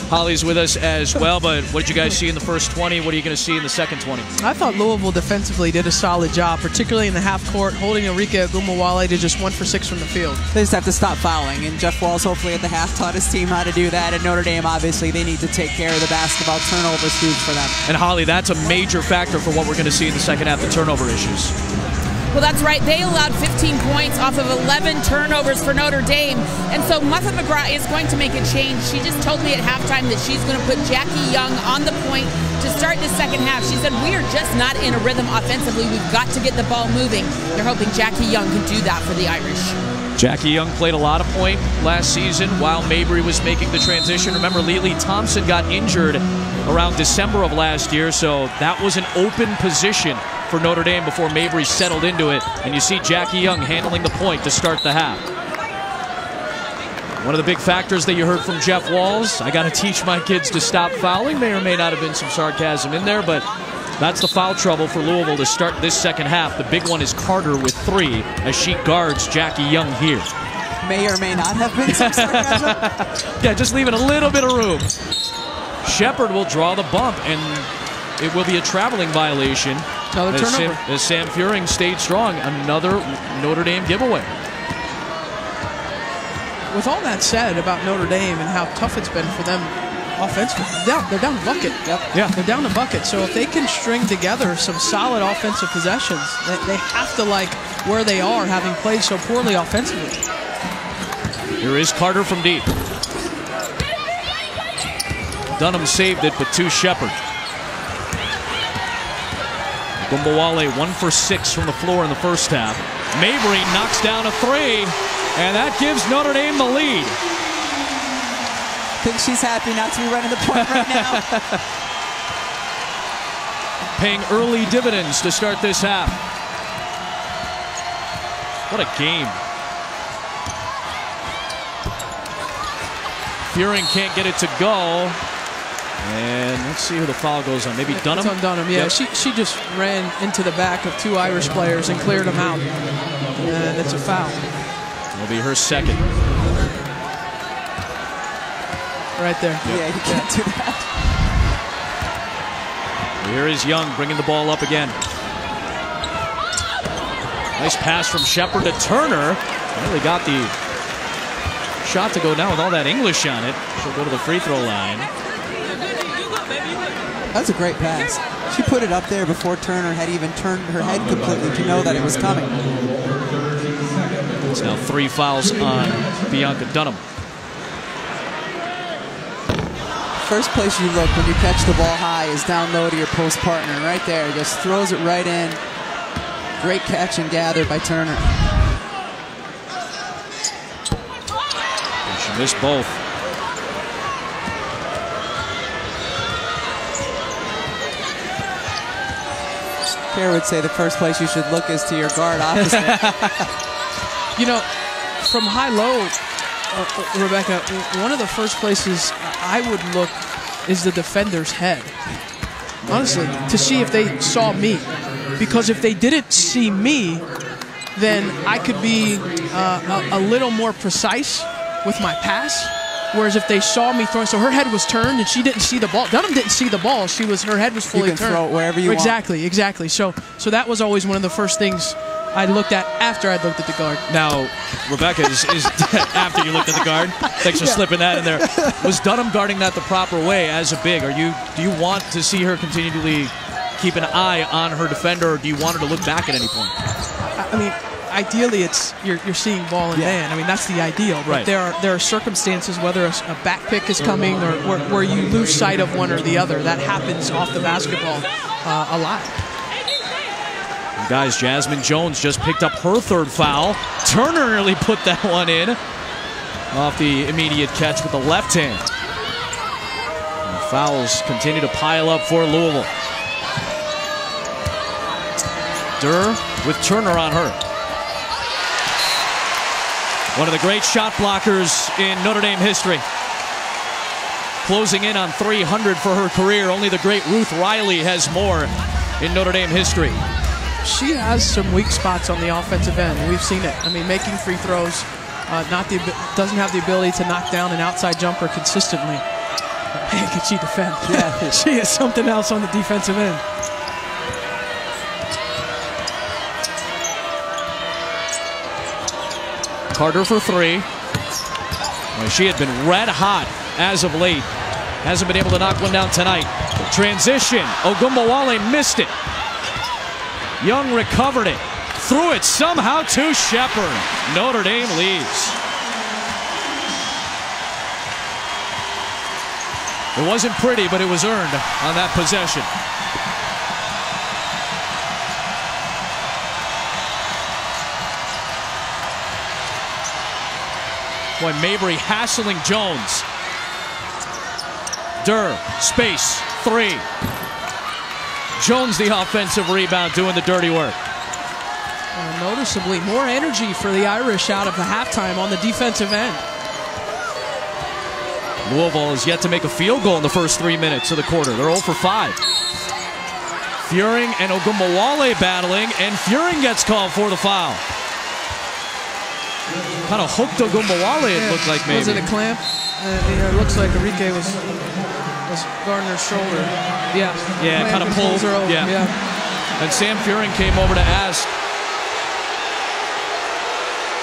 Holly's with us as well, but what did you guys see in the first 20? What are you going to see in the second 20? I thought Louisville defensively did a solid job, particularly in the half court, holding Enrique Ogumawale to just 1 for 6 from the field. They just have to stop fouling, and Jeff Walls hopefully at the half taught his team how to do that. At Notre Dame, obviously, they need to take care of the basketball. Turnovers huge for them. And Holly, that's a major factor for what we're going to see in the second half, the turnover issues. Well, that's right. They allowed 15 points off of 11 turnovers for Notre Dame. And so Muffet McGraw is going to make a change. She just told me at halftime that she's going to put Jackie Young on the point to start the second half. She said, we are just not in a rhythm offensively. We've got to get the ball moving. They're hoping Jackie Young can do that for the Irish. Jackie Young played a lot of point last season while Mabry was making the transition. Remember, Lily Thompson got injured around December of last year, so that was an open position for Notre Dame before Mabry settled into it. And you see Jackie Young handling the point to start the half. One of the big factors that you heard from Jeff Walls, I got to teach my kids to stop fouling. May or may not have been some sarcasm in there, but that's the foul trouble for Louisville to start this second half. The big one is Carter with 3 as she guards Jackie Young here. May or may not have been some sarcasm. Yeah, just leaving a little bit of room. Shepard will draw the bump, and it will be a traveling violation. Another turnover. As Sam Furing stayed strong. Another Notre Dame giveaway. With all that said about Notre Dame and how tough it's been for them offensively, they're down a bucket. Yep. Yeah. They're down a bucket. So if they can string together some solid offensive possessions, they have to like where they are, having played so poorly offensively. Here is Carter from deep. Dunham saved it, but to Shepard. Gumbawale 1 for 6 from the floor in the first half. Mabry knocks down a 3, and that gives Notre Dame the lead. I think she's happy not to be running the point right now. Paying early dividends to start this half. What a game. Furing can't get it to go. And let's see who the foul goes on. Maybe Dunham? It's on Dunham, yeah. Yep. She just ran into the back of 2 Irish players and cleared them out. And it's a foul. It'll be her second. Right there. Yeah, you can't do that. Here is Young bringing the ball up again. Nice pass from Shepard to Turner. Really got the shot to go down with all that English on it. She'll go to the free throw line. That's a great pass. She put it up there before Turner had even turned her head completely to know that it was coming. It's now 3 fouls on Bianca Dunham. First place you look when you catch the ball high is down low to your post partner. Right there, just throws it right in. Great catch and gather by Turner. She missed both. Kara would say the first place you should look is to your guard opposite. You know, from high-low, Rebecca, one of the first places I would look is the defender's head. Honestly, to see if they saw me. Because if they didn't see me, then I could be a little more precise with my pass. Whereas if they saw me throwing, so her head was turned and she didn't see the ball. Dunham didn't see the ball. Her head was fully turned. You can throw it wherever you want. Exactly. So that was always one of the first things I looked at after I looked at the guard. Now, Rebecca is after you looked at the guard. Thanks for slipping that in there. Was Dunham guarding that the proper way as a big? Do you want to see her continually keep an eye on her defender, or do you want her to look back at any point? I mean, ideally, it's you're seeing ball in man. I mean, that's the ideal. But Right. there are circumstances, whether a back pick is coming or where you lose sight of one or the other. That happens off the basketball a lot. Guys, Jasmine Jones just picked up her 3rd foul. Turner nearly put that one in off the immediate catch with the left hand. And fouls continue to pile up for Louisville. Durr with Turner on her. One of the great shot blockers in Notre Dame history. Closing in on 300 for her career. Only the great Ruth Riley has more in Notre Dame history. She has some weak spots on the offensive end. We've seen it. I mean, making free throws. doesn't have the ability to knock down an outside jumper consistently. Man, can she defend? Yeah, she is something else on the defensive end. Carter for three. Well, she had been red hot as of late. Hasn't been able to knock one down tonight. Transition. Ogunbowale missed it. Young recovered it. Threw it somehow to Shepard. Notre Dame leads. It wasn't pretty, but it was earned on that possession. Boy, Mabry hassling Jones. Durr, space, three. Jones the offensive rebound, doing the dirty work. Noticeably more energy for the Irish out of the halftime on the defensive end. Louisville has yet to make a field goal in the first 3 minutes of the quarter. They're 0 for 5. Furing and Ogunbowale battling, and Furing gets called for the foul. Kind of hooked Ogunbowale, it looked like maybe. Was it a clamp? It looks like Enrique was Gardner's shoulder. Yeah. Yeah, kind of pulled her over. Yeah. And Sam Furing came over to ask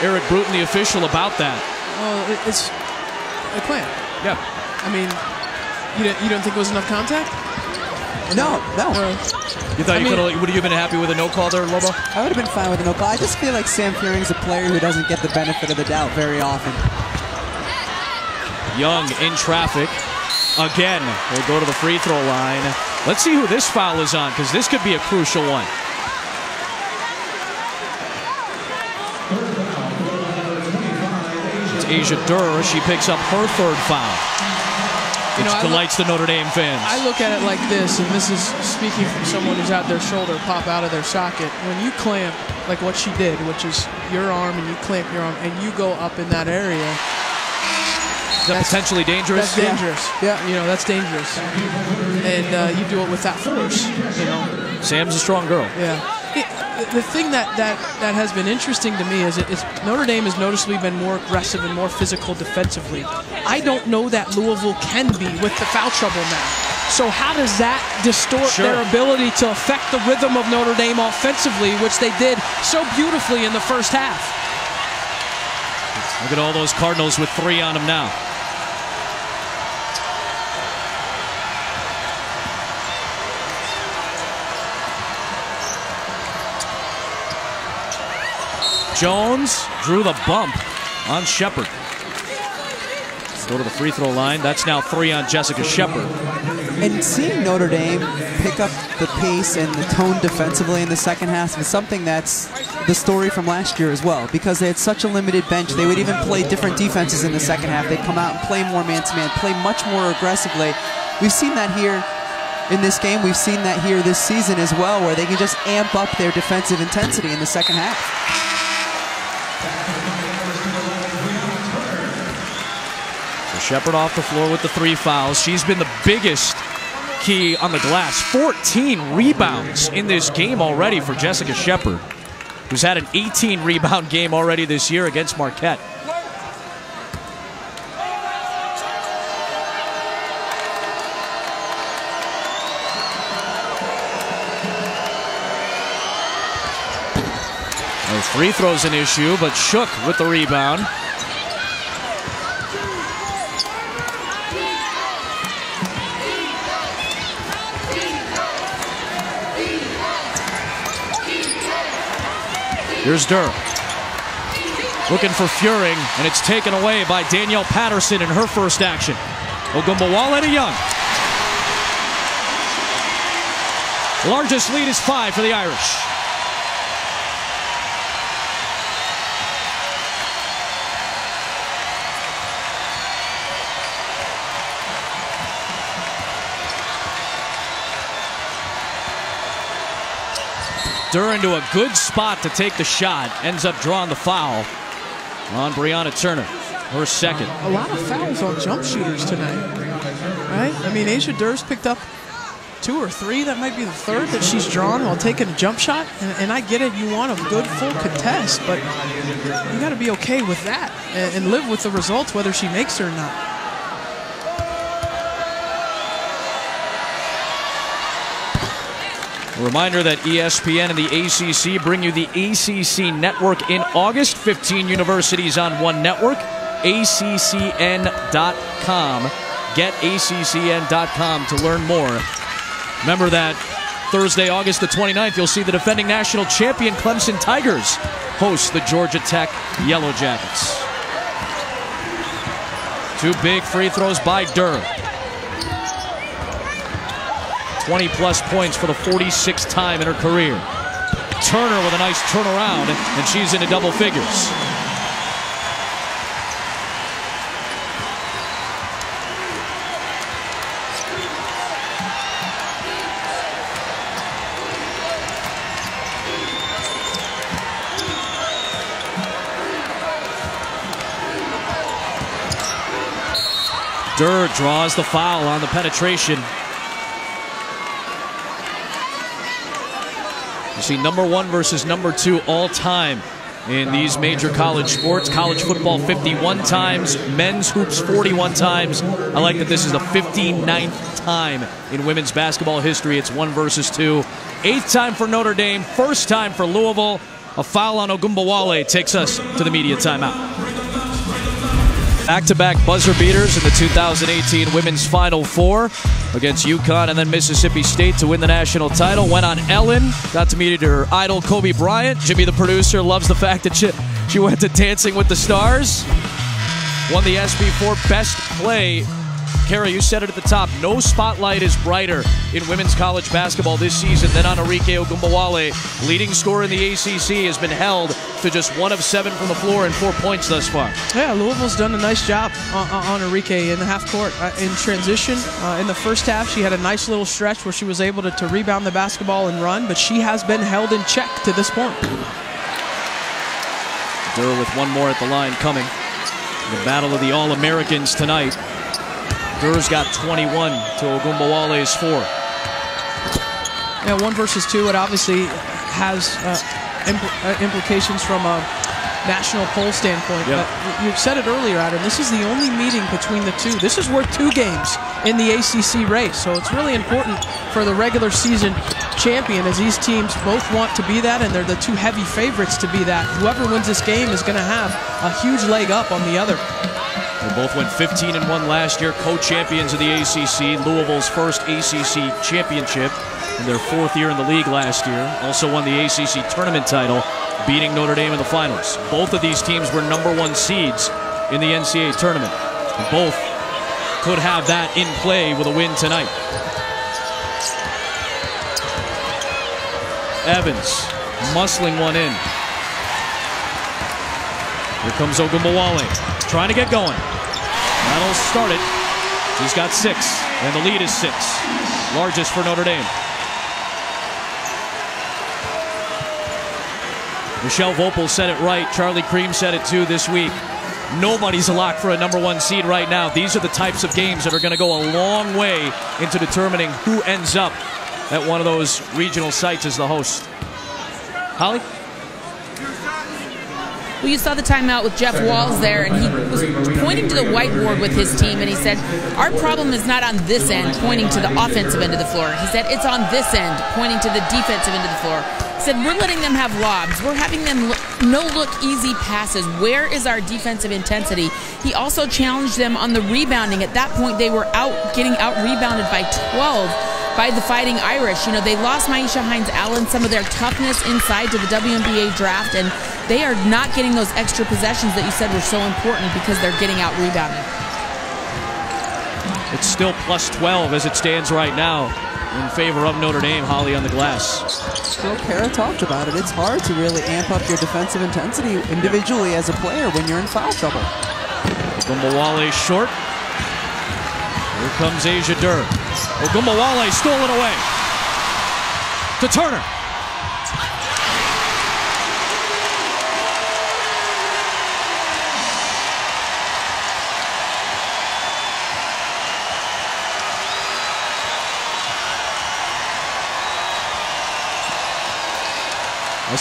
Eric Bruton, the official, about that. Well, it's a clamp. Yeah. I mean, you don't think it was enough contact? No. You thought would you have been happy with a no call there, Lobo? I would have been fine with a no call. I just feel like Sam Furing is a player who doesn't get the benefit of the doubt very often. Young in traffic. Again, we'll go to the free throw line. Let's see who this foul is on, because this could be a crucial one. It's Asia Durr. She picks up her third foul. Which delights the Notre Dame fans. I look at it like this, and this is speaking from someone who's had their shoulder pop out of their socket. When you clamp, like what she did, which is your arm, and you clamp your arm, and you go up in that area. Is that potentially dangerous? That's dangerous. Yeah, that's dangerous. And you do it with that force, Sam's a strong girl. Yeah. The thing that has been interesting to me is Notre Dame has noticeably been more aggressive and more physical defensively. I don't know that Louisville can be with the foul trouble now. So how does that distort their ability to affect the rhythm of Notre Dame offensively, which they did so beautifully in the first half? Look at all those Cardinals with 3 on them now. Jones drew the bump on Shepard. Go to the free throw line. That's now 3 on Jessica Shepard. And seeing Notre Dame pick up the pace and the tone defensively in the second half is something that's the story from last year as well, because they had such a limited bench. They would even play different defenses in the second half. They'd come out and play more man-to-man, play much more aggressively. We've seen that here in this game. We've seen that here this season as well, where they can just amp up their defensive intensity in the second half. Shepard off the floor with the 3 fouls. She's been the biggest key on the glass. 14 rebounds in this game already for Jessica Shepard, who's had an 18 rebound game already this year against Marquette. No free throws an issue, but Shook with the rebound. Here's Durr. Looking for Furing, and it's taken away by Danielle Patterson in her first action. Ogunbowale to Young. Largest lead is 5 for the Irish. Durr into a good spot to take the shot. Ends up drawing the foul on Brianna Turner. Her second. A lot of fouls on jump shooters tonight, right? I mean, Asia Durr's picked up 2 or 3, that might be the third that she's drawn while taking a jump shot. And I get it, you want a good full contest, but you got to be okay with that and live with the results whether she makes it or not. A reminder that ESPN and the ACC bring you the ACC Network in August. 15 universities on one network. ACCN.com. GetACCN.com to learn more. Remember that Thursday, August the 29th, you'll see the defending national champion Clemson Tigers host the Georgia Tech Yellow Jackets. 2 big free throws by Durr. 20-plus points for the 46th time in her career. Turner with a nice turnaround, and she's into double figures. Durr draws the foul on the penetration. You see number 1 versus number 2 all time in these major college sports. College football 51 times, men's hoops 41 times. I like that this is the 59th time in women's basketball history. It's 1 versus 2. 8th time for Notre Dame, 1st time for Louisville. A foul on Ogunbowale takes us to the media timeout. Back-to-back buzzer beaters in the 2018 Women's Final Four against UConn and then Mississippi State to win the national title. Went on Ellen, got to meet her idol Kobe Bryant. Jimmy, the producer, loves the fact that she went to Dancing with the Stars. Won the SB4 Best Play. Kara, you said it at the top. No spotlight is brighter in women's college basketball this season than on Arike Ogunbowale. Leading scorer in the ACC has been held to just 1 of 7 from the floor and 4 points thus far. Yeah, Louisville's done a nice job on Arike in the half court. In transition, in the first half, she had a nice little stretch where she was able to rebound the basketball and run, but she has been held in check to this point. Durr with 1 more at the line coming. The battle of the All-Americans tonight. Durr's got 21 to Ogunbowale's 4. Yeah, 1 versus 2. It obviously has implications from a national poll standpoint. Yep. But you said it earlier, Adam. This is the only meeting between the two. This is worth 2 games in the ACC race. So it's really important for the regular season champion, as these teams both want to be that, and they're the 2 heavy favorites to be that. Whoever wins this game is going to have a huge leg up on the other. They both went 15-1 last year, co-champions of the ACC. Louisville's first ACC championship in their 4th year in the league last year. Also won the ACC tournament title, beating Notre Dame in the finals. Both of these teams were number 1 seeds in the NCAA tournament. And both could have that in play with a win tonight. Evans muscling one in. Here comes Ogunbowale, trying to get going. That'll start it. She's got 6, and the lead is 6. Largest for Notre Dame. Michelle Vopel said it right. Charlie Cream said it too this week. Nobody's a lock for a number 1 seed right now. These are the types of games that are going to go a long way into determining who ends up at one of those regional sites as the host. Holly? Well, you saw the timeout with Jeff Walls there, and he was pointing to the whiteboard with his team, and he said, our problem is not on this end, pointing to the offensive end of the floor. He said, it's on this end, pointing to the defensive end of the floor. He said, we're letting them have lobs. We're having them no-look easy passes. Where is our defensive intensity? He also challenged them on the rebounding. At that point, they were getting out-rebounded by 12 by the Fighting Irish. You know, they lost Maisha Hines-Allen, some of their toughness inside to the WNBA draft, and they are not getting those extra possessions that you said were so important because they're getting out-rebounded. It's still plus 12 as it stands right now in favor of Notre Dame. Holly on the glass. Still, Kara talked about it. It's hard to really amp up your defensive intensity individually as a player when you're in foul trouble. Ogunbowale short. Here comes Asia Durr. Ogunbowale stole it away to Turner.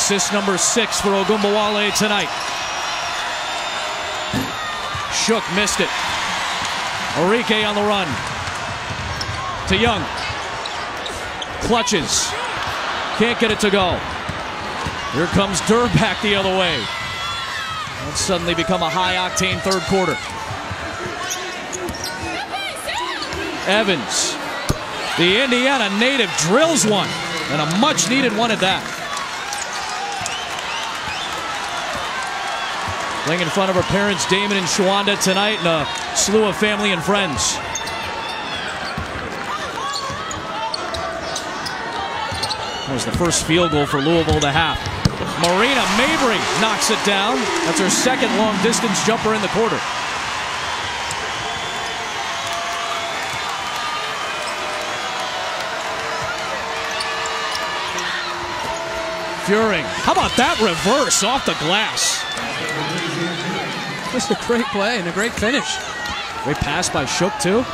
Assist number 6 for Ogunbowale tonight. Shook missed it. Enrique on the run. To Young. Clutches. Can't get it to go. Here comes Durr back the other way. It's suddenly become a high-octane third quarter. Evans. The Indiana native drills one. And a much-needed one at that. Playing in front of her parents, Damon and Shawanda, tonight, and a slew of family and friends. That was the first field goal for Louisville to half. Marina Mabry knocks it down. That's her second long-distance jumper in the quarter. Furing. How about that reverse off the glass? Just a great play and a great finish. Great pass by Shook, too.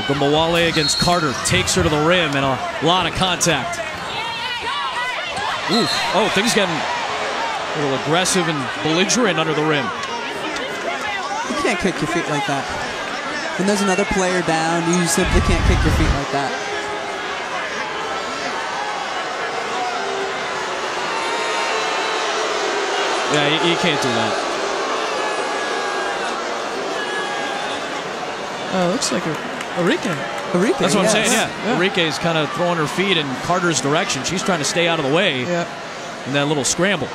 Ogunbowale against Carter. Takes her to the rim and a lot of contact. Ooh. Oh, things getting a little aggressive and belligerent under the rim. You can't kick your feet like that. When there's another player down, you simply can't kick your feet like that. Yeah, you can't do that. Looks like Enrique. That's what I'm saying, yeah. Enrique's kind of throwing her feet in Carter's direction. She's trying to stay out of the way in that little scramble.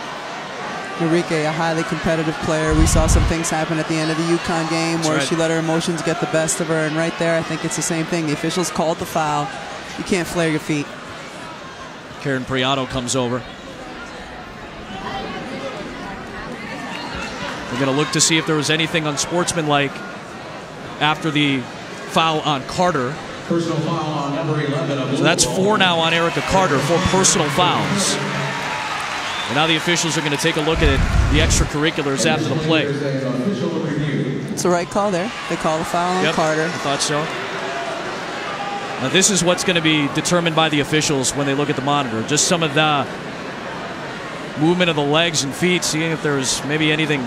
Enrique, a highly competitive player. We saw some things happen at the end of the UConn game where she let her emotions get the best of her, and right there I think it's the same thing. The officials called the foul. You can't flare your feet. Karen Priato comes over. We're going to look to see if there was anything unsportsmanlike after the foul on Carter. Personal foul on number 11. So that's 4 now on Erica Carter, 4 personal fouls. And now the officials are going to take a look at the extracurriculars after the play. It's the right call there. They call the foul on Carter. I thought so. Now this is what's going to be determined by the officials when they look at the monitor. Just some of the movement of the legs and feet, seeing if there's maybe anything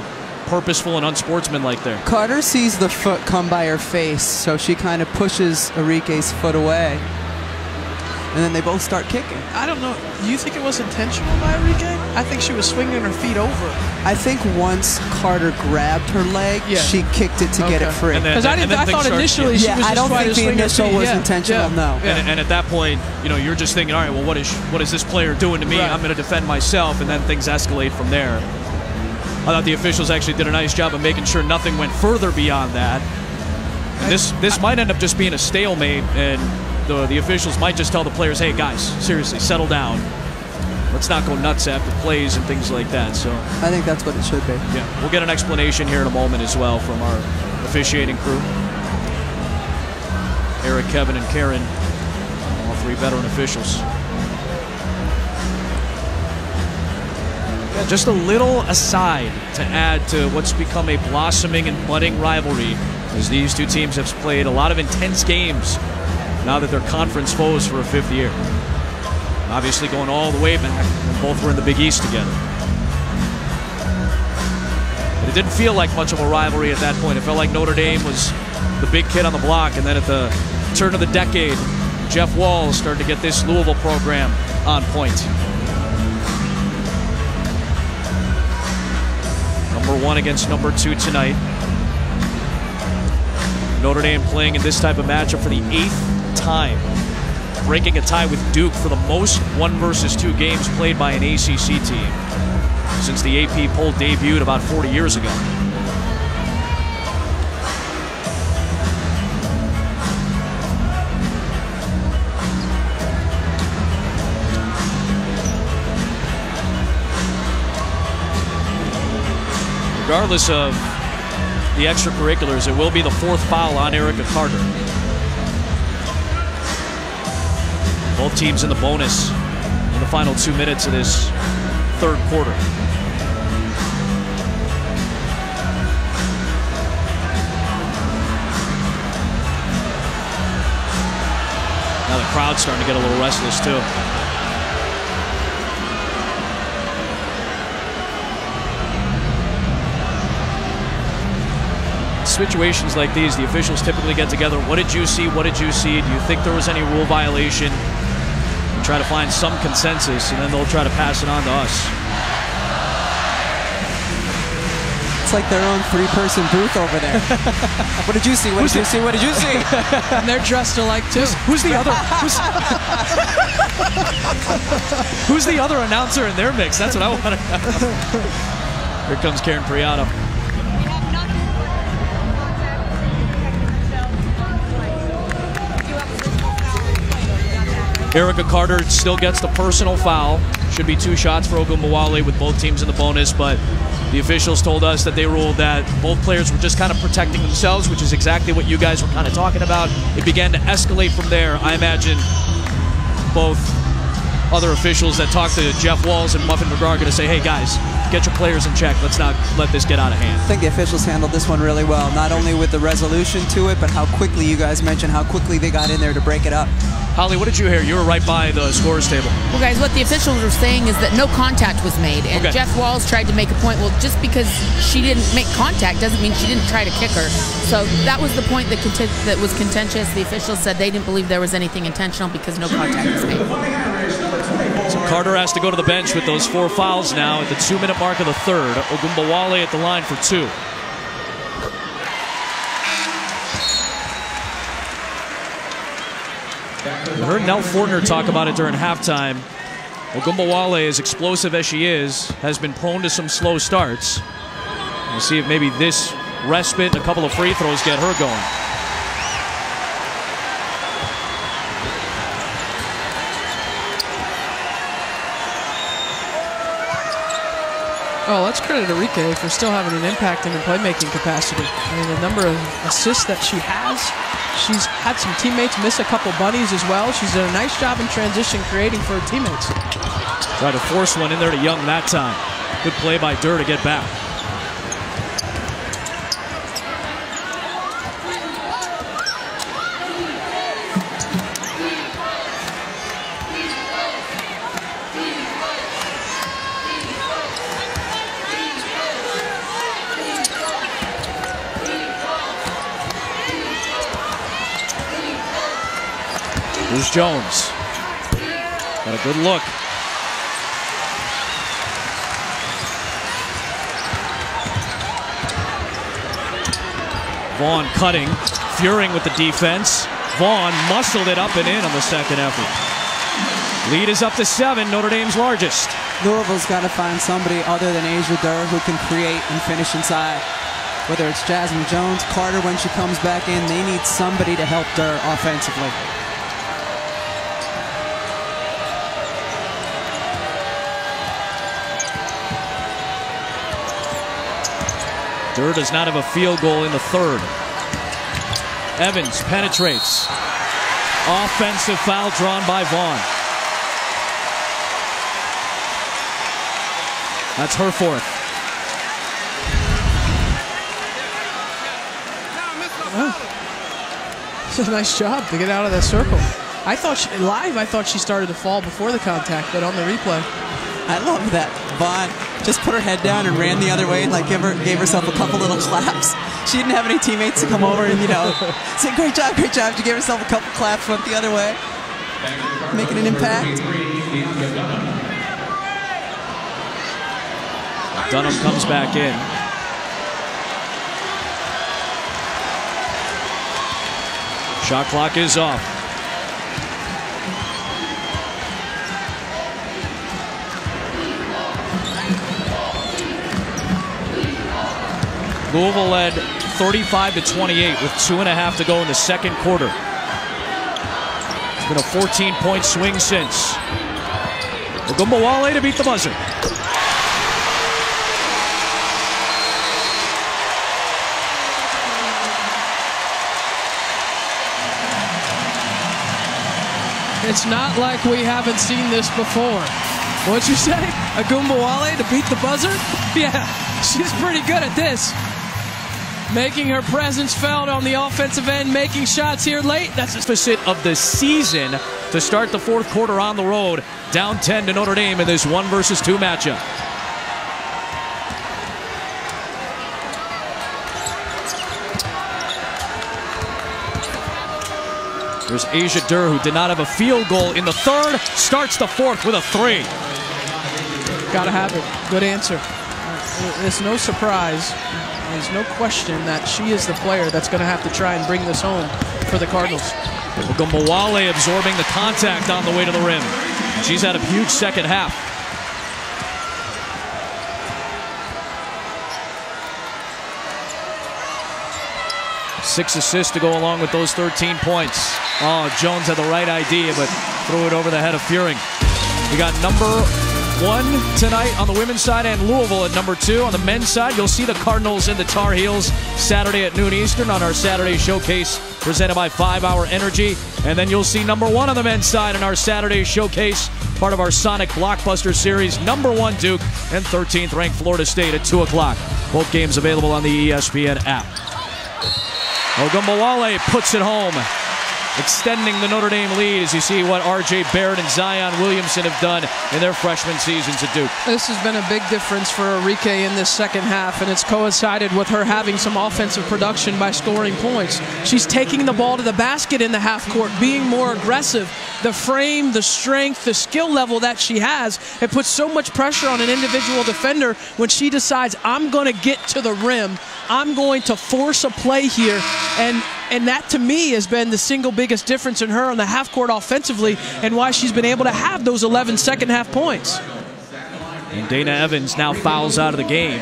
purposeful and unsportsmanlike there. Carter sees the foot come by her face, so she kind of pushes Enrique's foot away. And then they both start kicking. I don't know. You think it was intentional by Enrique? I think she was swinging her feet over. I think once Carter grabbed her leg, she kicked it to get it free. Because I thought initially she was just I don't think the initial was intentional, no. And at that point, you know, you're just thinking, all right, well, what is this player doing to me? I'm going to defend myself, and then things escalate from there. I thought the officials actually did a nice job of making sure nothing went further beyond that. And this might end up just being a stalemate, and the officials might just tell the players, hey, guys, seriously, settle down. Let's not go nuts after plays and things like that. So I think that's what it should be. Yeah, we'll get an explanation here in a moment as well from our officiating crew. Eric, Kevin, and Karen, all 3 veteran officials. Yeah, just a little aside to add to what's become a blossoming and budding rivalry, as these 2 teams have played a lot of intense games now that they're conference foes for a 5th year. Obviously going all the way back when both were in the Big East together. But it didn't feel like much of a rivalry at that point. It felt like Notre Dame was the big kid on the block, and then at the turn of the decade, Jeff Walls started to get this Louisville program on point. Number 1 against number 2 tonight. Notre Dame playing in this type of matchup for the 8th time, breaking a tie with Duke for the most 1 versus 2 games played by an ACC team since the AP poll debuted about 40 years ago. Regardless of the extracurriculars, it will be the 4th foul on Erica Carter. Both teams in the bonus in the final 2 minutes of this 3rd quarter. Now the crowd crowd's starting to get a little restless, too. Situations like these, the officials typically get together. What did you see? What did you see? Do you think there was any rule violation? And try to find some consensus, and then they'll try to pass it on to us. It's like their own three-person booth over there. What did you see? What did you see? What did you see? And they're dressed alike too. Who's the other? Who's the other announcer in their mix? That's what I want to know. Here comes Karen Priyata. Erica Carter still gets the personal foul. Should be 2 shots for Ogunbowale with both teams in the bonus, but the officials told us that they ruled that both players were just kind of protecting themselves, which is exactly what you guys were kind of talking about. It began to escalate from there. I imagine both other officials that talked to Jeff Walls and Muffin McGraw are going to say, hey guys, get your players in check. Let's not let this get out of hand. I think the officials handled this one really well, not only with the resolution to it, but how quickly, you guys mentioned how quickly they got in there to break it up. Holly, what did you hear? You were right by the scores table. Well, guys, what the officials were saying is that no contact was made. And Okay. Jeff Walls tried to make a point. Well, just because she didn't make contact doesn't mean she didn't try to kick her. So that was the point that was contentious. The officials said they didn't believe there was anything intentional because no contact was made. So Carter has to go to the bench with those 4 fouls now at the 2-minute mark of the third. Ogunbowale at the line for 2. We heard Nell Fortner talk about it during halftime. Ogunbowale, as explosive as she is, has been prone to some slow starts. We'll see if maybe this respite and a couple of free throws get her going. Oh, let's credit Enrique for still having an impact in her playmaking capacity. I mean, the number of assists that she has. She's had some teammates miss a couple bunnies as well. She's done a nice job in transition creating for her teammates. Tried to force one in there to Young that time. Good play by Durr to get back. Here's Jones. Got a good look. Vaughn cutting, Furing with the defense. Vaughn muscled it up and in on the second effort. Lead is up to 7, Notre Dame's largest. Louisville's got to find somebody other than Asia Durr who can create and finish inside. Whether it's Jasmine Jones, Carter when she comes back in, they need somebody to help Durr offensively. Durr does not have a field goal in the third. Evans penetrates. Offensive foul drawn by Vaughn. That's her 4th. Oh. It's a nice job to get out of that circle. I thought she started to fall before the contact, but on the replay. I love that. Vaughn just put her head down and ran the other way and gave herself a couple little claps. She didn't have any teammates to come over and, say, great job, great job. She gave herself a couple claps, went the other way, making an impact. Dunham comes back in. Shot clock is off. Louisville led 35-28 with 2.5 to go in the second quarter. It's been a 14-point swing since. Ogunbowale to beat the buzzer. It's not like we haven't seen this before. What'd you say? Ogunbowale to beat the buzzer? Yeah, she's pretty good at this. Making her presence felt on the offensive end, making shots here late. That's the deficit of the season. to start the fourth quarter on the road, down 10 to Notre Dame in this 1 versus 2 matchup. There's Asia Durr, who did not have a field goal in the third, starts the fourth with a 3. Got to have it. Good answer. It's no surprise. There's no question that she is the player that's going to have to try and bring this home for the Cardinals. Ogunbowale absorbing the contact on the way to the rim. She's had a huge second half. Six assists to go along with those 13 points. Oh, Jones had the right idea, but threw it over the head of Fearing. We got number 1 tonight on the women's side and Louisville at number 2. On the men's side, you'll see the Cardinals and the Tar Heels Saturday at noon Eastern on our Saturday showcase presented by 5 Hour Energy. And then you'll see number 1 on the men's side in our Saturday showcase, part of our Sonic Blockbuster series. Number 1 Duke and 13th ranked Florida State at 2 o'clock. Both games available on the ESPN app. Ogunbowale puts it home, extending the Notre Dame lead as you see what R.J. Barrett and Zion Williamson have done in their freshman seasons at Duke. This has been a big difference for Arike in this second half, and it's coincided with her having some offensive production by scoring points. She's taking the ball to the basket in the half court, being more aggressive. The frame, the strength, the skill level that she has, it puts so much pressure on an individual defender when she decides, I'm going to get to the rim, I'm going to force a play here, and that to me has been the single biggest difference in her on the half court offensively and why she's been able to have those 11 second half points. And Dana Evans now fouls out of the game.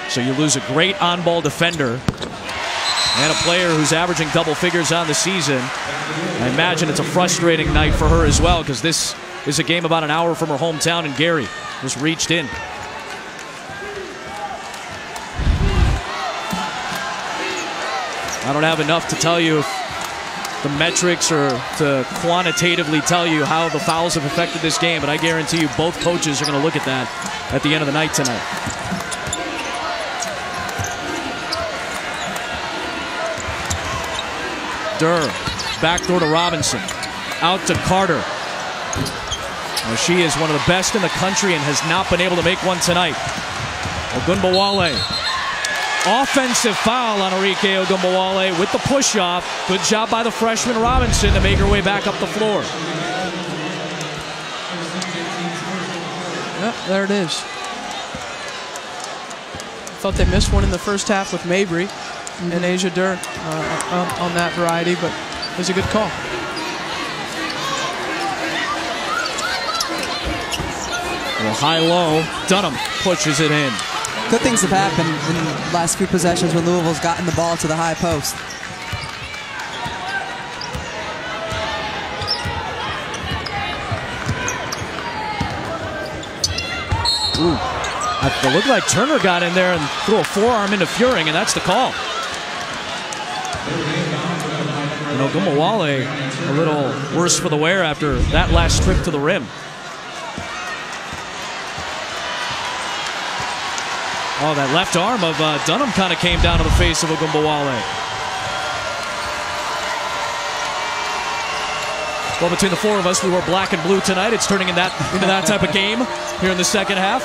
So you lose a great on-ball defender and a player who's averaging double figures on the season. I imagine it's a frustrating night for her as well, because this is a game about an hour from her hometown in Gary. Just reached in. I don't have enough to tell you the metrics or to quantitatively tell you how the fouls have affected this game, but I guarantee you both coaches are going to look at that at the end of the night tonight. Durr, backdoor to Robinson, out to Carter. Well, she is one of the best in the country and has not been able to make one tonight. Ogunbowale. Offensive foul on Arike Ogunbowale with the push-off. Good job by the freshman Robinson to make her way back up the floor. Yep, there it is. Thought they missed one in the first half with Mabry and Asia Durr on that variety, but it was a good call. Well, high-low, Dunham pushes it in. Good things have happened in the last few possessions when Louisville's gotten the ball to the high post. Ooh. It looked like Turner got in there and threw a forearm into Fearing, and that's the call. And Ogunbowale a little worse for the wear after that last trip to the rim. Oh, that left arm of Dunham kind of came down to the face of Ogunbowale. Well, between the four of us, we wore black and blue tonight. It's turning into that type of game here in the second half.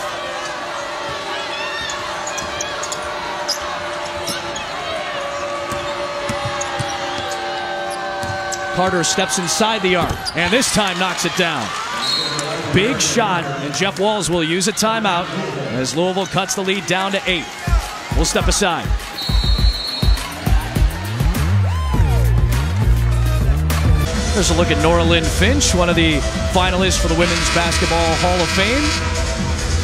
Carter steps inside the arc, and this time knocks it down. Big shot, and Jeff Walz will use a timeout as Louisville cuts the lead down to 8. We'll step aside. There's a look at Nora Lynn Finch, one of the finalists for the Women's Basketball Hall of Fame.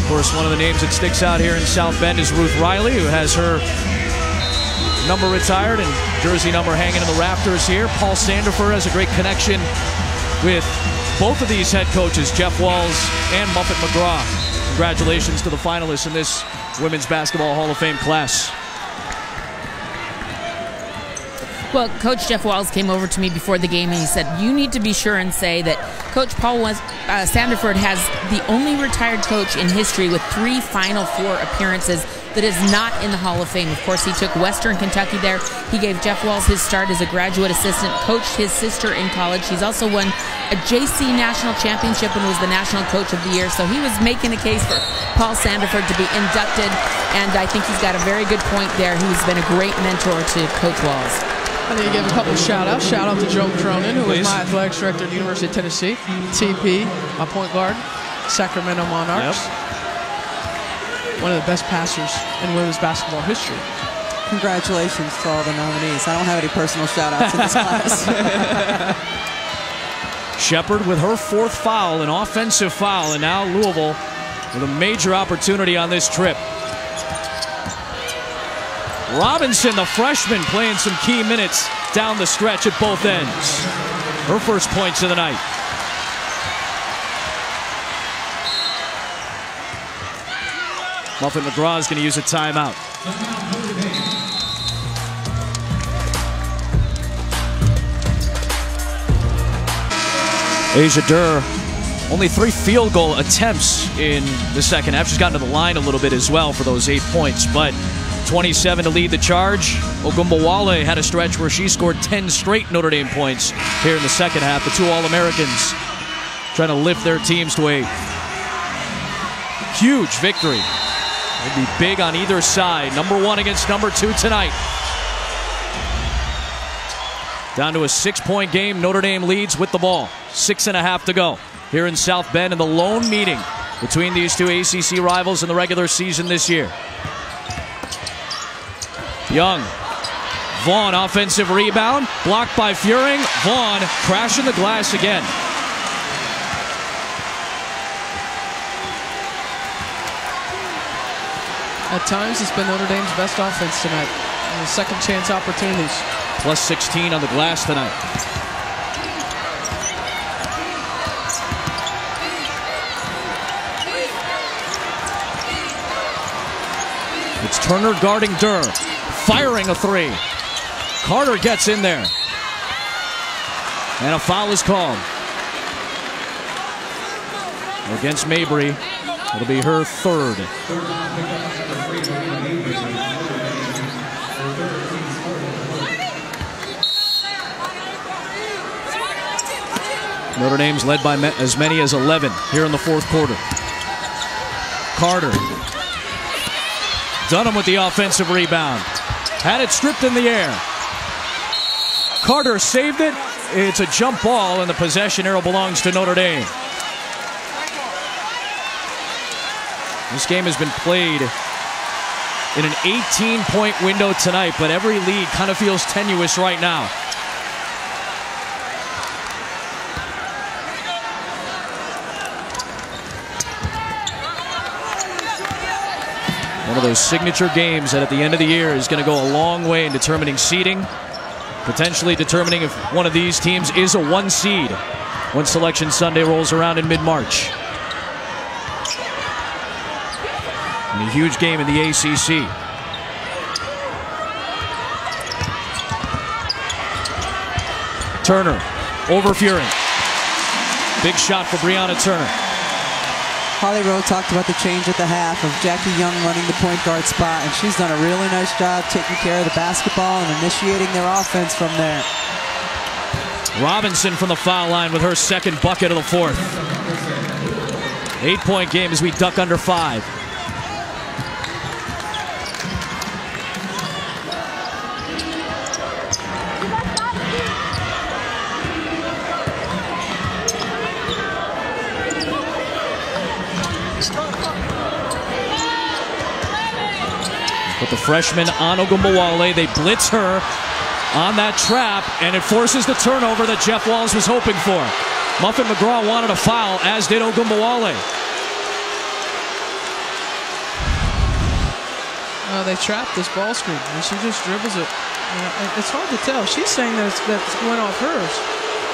Of course, one of the names that sticks out here in South Bend is Ruth Riley, who has her number retired and jersey number hanging in the rafters here. Paul Sandifer has a great connection with both of these head coaches, Jeff Walz and Muffet McGraw. Congratulations to the finalists in this Women's Basketball Hall of Fame class. Well, Coach Jeff Walz came over to me before the game and he said, you need to be sure and say that Coach Paul Sanderford has the only retired coach in history with 3 Final Four appearances that is not in the Hall of Fame. Of course, he took Western Kentucky there. He gave Jeff Walz his start as a graduate assistant, coached his sister in college. He's also won a JC National Championship and was the National Coach of the Year. So he was making a case for Paul Sandiford to be inducted, and I think he's got a very good point there. He's been a great mentor to Coach Walz. I need to give a couple of shout-outs. Shout out to Joe Cronin, who was my athletics director at the University of Tennessee. TP, my point guard, Sacramento Monarchs. Yep. One of the best passers in women's basketball history. Congratulations to all the nominees. I don't have any personal shout-outs in this class. Shepard with her 4th foul, an offensive foul, and now Louisville with a major opportunity on this trip. Robinson, the freshman, playing some key minutes down the stretch at both ends. Her first points of the night. Muffet McGraw is going to use a timeout. Asia Durr, only 3 field goal attempts in the second half. She's gotten to the line a little bit as well for those 8 points, but 27 to lead the charge. Ogunbowale had a stretch where she scored 10 straight Notre Dame points here in the second half. The 2 All-Americans trying to lift their teams to a huge victory. It'd be big on either side. Number 1 against number 2 tonight. Down to a 6-point game. Notre Dame leads with the ball. 6.5 to go here in South Bend in the lone meeting between these 2 ACC rivals in the regular season this year. Young. Vaughn, offensive rebound. Blocked by Furing. Vaughn crashing the glass again. At times, it's been Notre Dame's best offense tonight. And the second chance opportunities. Plus 16 on the glass tonight. It's Turner guarding Durr. Firing a 3. Carter gets in there. And a foul is called against Mabry. It'll be her 3rd. Notre Dame's led by as many as 11 here in the 4th quarter. Carter. Dunham with the offensive rebound. Had it stripped in the air. Carter saved it. It's a jump ball, and the possession arrow belongs to Notre Dame. This game has been played in an 18-point window tonight, but every lead kind of feels tenuous right now. One of those signature games that at the end of the year is going to go a long way in determining seeding, potentially determining if one of these teams is a 1 seed when Selection Sunday rolls around in mid-March. And a huge game in the ACC. Turner over Furing. Big shot for Brianna Turner. Holly Rowe talked about the change at the half of Jackie Young running the point guard spot, and she's done a really nice job taking care of the basketball and initiating their offense from there. Robinson from the foul line with her 2nd bucket of the 4th. 8-point game as we duck under 5. Put the freshman on Ogunbowale. They blitz her on that trap, and it forces the turnover that Jeff Walz was hoping for. Muffet McGraw wanted a foul, as did Ogunbowale. They trapped this ball screen, and she just dribbles it. It's hard to tell. She's saying that it went off hers.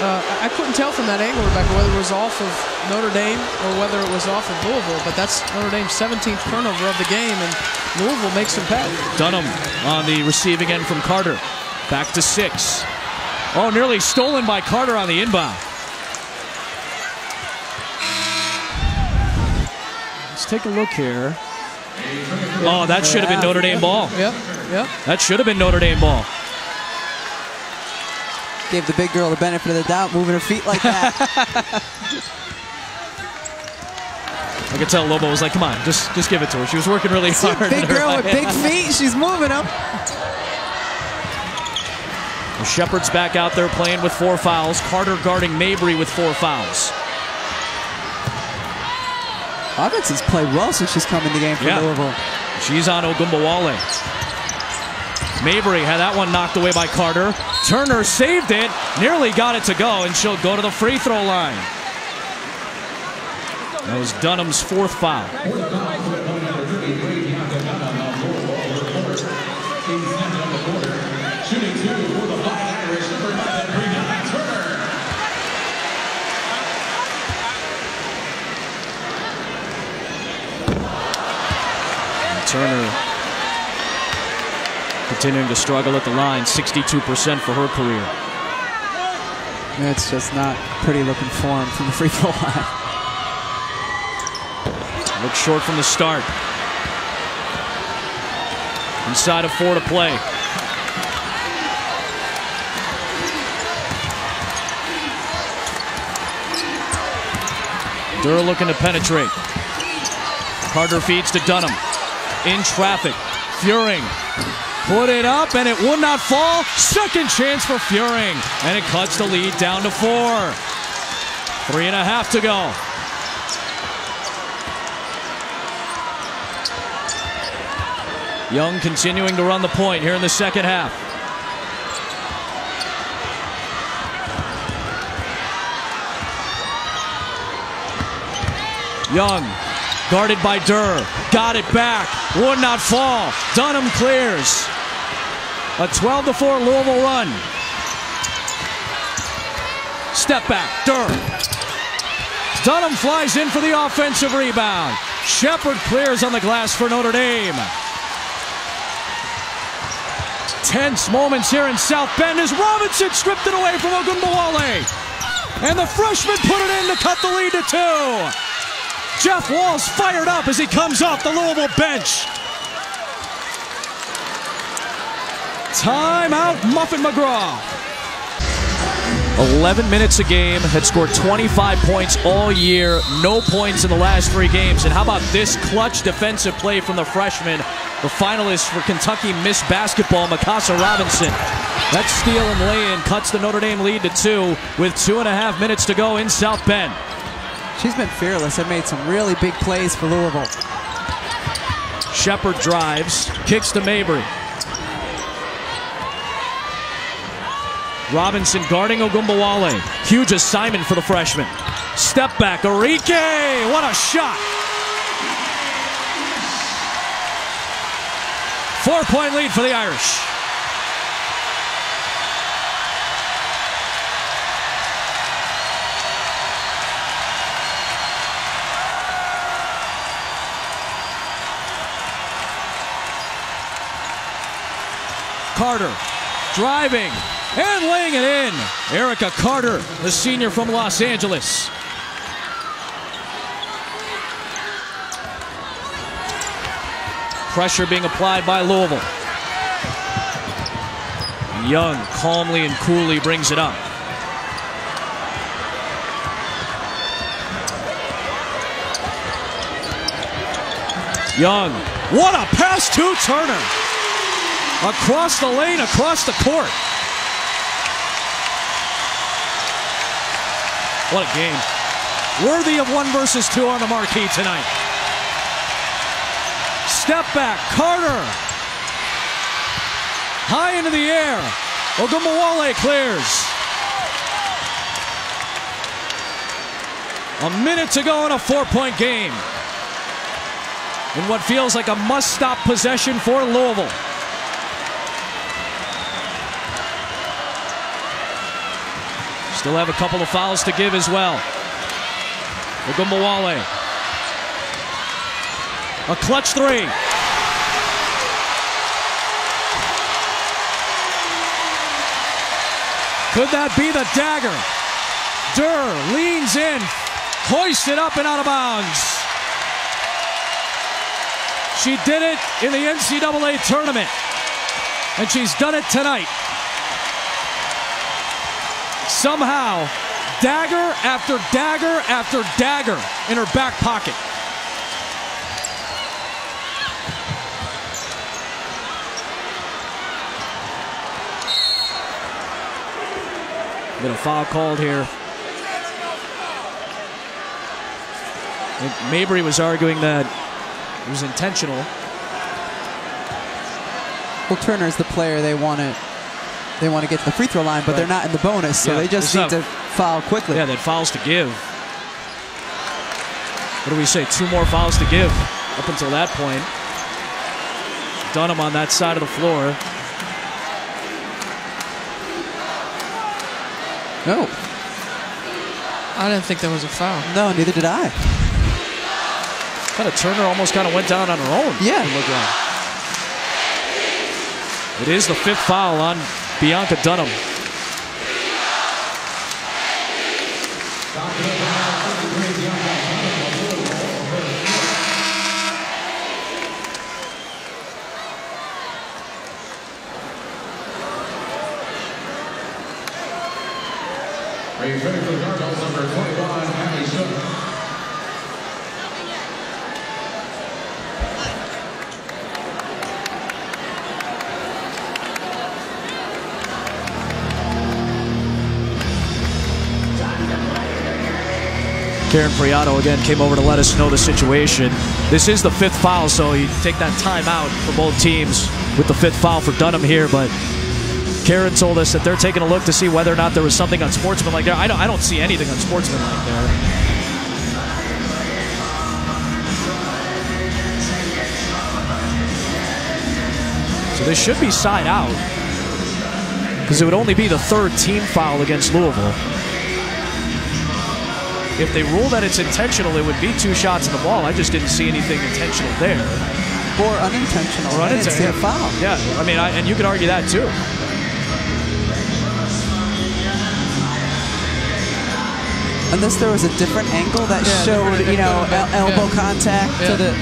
I couldn't tell from that angle, Rebecca, whether it was off of Notre Dame or whether it was off of Louisville, but that's Notre Dame's 17th turnover of the game, and Louisville makes some pay. Dunham on the receiving end from Carter. Back to 6. Oh, nearly stolen by Carter on the inbound. Let's take a look here. Oh, that should have been Notre Dame ball. Yep. That should have been Notre Dame ball. Gave the big girl the benefit of the doubt, moving her feet like that. I could tell Lobo was like, come on, just give it to her. She was working really hard. Big girl with big feet, she's moving them. Well, Shepard's back out there playing with 4 fouls. Carter guarding Mabry with 4 fouls. Robinson's played well since she's come in the game for Louisville. She's on Ogumbawale. Mabry had that one knocked away by Carter. Turner saved it, nearly got it to go, and she'll go to the free throw line. That was Dunham's 4th foul. Turner continuing to struggle at the line, 62% for her career. It's just not pretty looking form from the free throw line. Looks short from the start. Inside of 4 to play. Durr looking to penetrate. Carter feeds to Dunham. In traffic. Furing. Put it up and it would not fall. Second chance for Furing. And it cuts the lead down to 4. 3.5 to go. Young continuing to run the point here in the second half. Young, guarded by Durr, got it back, would not fall. Dunham clears. A 12-4 Louisville run. Step back, Durr. Dunham flies in for the offensive rebound. Shepard clears on the glass for Notre Dame. Tense moments here in South Bend as Robinson stripped it away from Ogumbawale. And the freshman put it in to cut the lead to 2. Jeff Walls fired up as he comes off the Louisville bench. Timeout, Muffin McGraw. 11 minutes a game, had scored 25 points all year, no points in the last 3 games. And how about this clutch defensive play from the freshman, the finalist for Kentucky Miss Basketball, Mikasa Robinson. That steal and lay-in cuts the Notre Dame lead to 2 with 2.5 minutes to go in South Bend. She's been fearless and made some really big plays for Louisville. Shepard drives, kicks to Mabry. Robinson guarding Ogumbawale. Huge assignment for the freshman. Step back, Arike! What a shot! 4-point lead for the Irish. Carter driving and laying it in. Erica Carter, the senior from Los Angeles. Pressure being applied by Louisville. Young calmly and coolly brings it up. Young, what a pass to Turner. Across the lane, across the court. What a game. Worthy of 1 versus 2 on the marquee tonight. Step back, Carter. High into the air. Ogumbawale clears. A minute to go in a 4-point game. In what feels like a must-stop possession for Louisville. Still have a couple of fouls to give as well. Ogumbawale. A clutch 3. Could that be the dagger? Durr leans in, hoists it up and out of bounds. She did it in the NCAA tournament, and she's done it tonight. Somehow, dagger after dagger after dagger in her back pocket. Been a foul called here. Mabry was arguing that it was intentional. Well, Turner is the player they want to get to the free throw line, but they're not in the bonus, so they just need to foul quickly. Yeah, they had fouls to give. What do we say? 2 more fouls to give up until that point. Dunham on that side of the floor. No. I didn't think there was a foul. No, neither did I. Kind of Turner almost kind of went down on her own. Yeah. It is the 5th foul on Bianca Dunham. Returning for the Cardinals, number 21, Abby Shook. Karen Friato again came over to let us know the situation. This is the 5th foul, so you take that timeout for both teams with the 5th foul for Dunham here, but Karen told us that they're taking a look to see whether or not there was something unsportsmanlike there. I don't see anything unsportsmanlike there. So this should be side out, because it would only be the 3rd team foul against Louisville. If they rule that it's intentional, it would be 2 shots in the ball. I just didn't see anything intentional there. Or unintentional. Or unintentional. Foul. Yeah, I mean, and you could argue that too. Unless there was a different angle that showed, you know, elbow contact to the...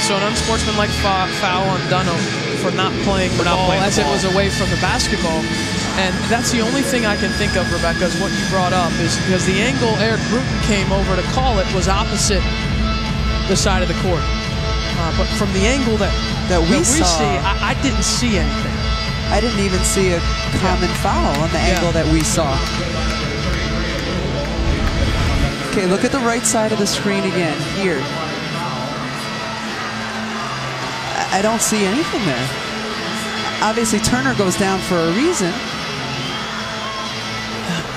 So an unsportsmanlike foul on Dunham for not playing the ball as it was away from the basketball. And that's the only thing I can think of, Rebecca, is what you brought up, is because the angle Eric Bruton came over to call it was opposite the side of the court. But from the angle that we see, I didn't see anything. I didn't even see a common foul on the angle that we saw. Okay, look at the right side of the screen again, here. I don't see anything there. Obviously, Turner goes down for a reason.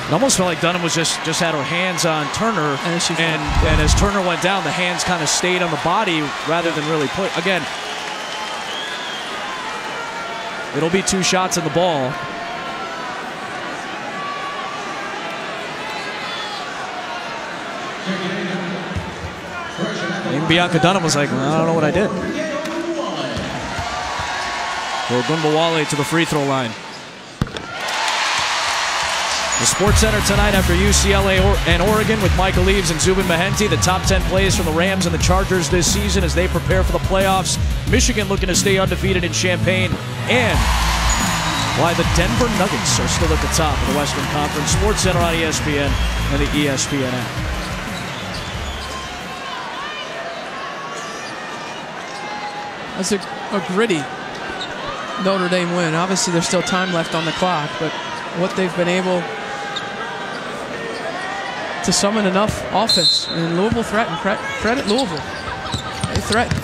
It almost felt like Dunham was just had her hands on Turner, and as Turner went down, the hands kind of stayed on the body rather than really put. Again, it'll be 2 shots in the ball. Even Bianca Dunham was like, well, I don't know what I did. Ogunbowale to the free throw line. The Sports Center tonight after UCLA and Oregon with Michael Eaves and Zubin Mehenti. The top 10 plays from the Rams and the Chargers this season as they prepare for the playoffs. Michigan looking to stay undefeated in Champaign. And why the Denver Nuggets are still at the top of the Western Conference. Sports Center on ESPN and the ESPN app. That's a gritty Notre Dame win. Obviously, there's still time left on the clock, but what they've been able to summon enough offense. And Louisville threatened. Credit Louisville. They threatened.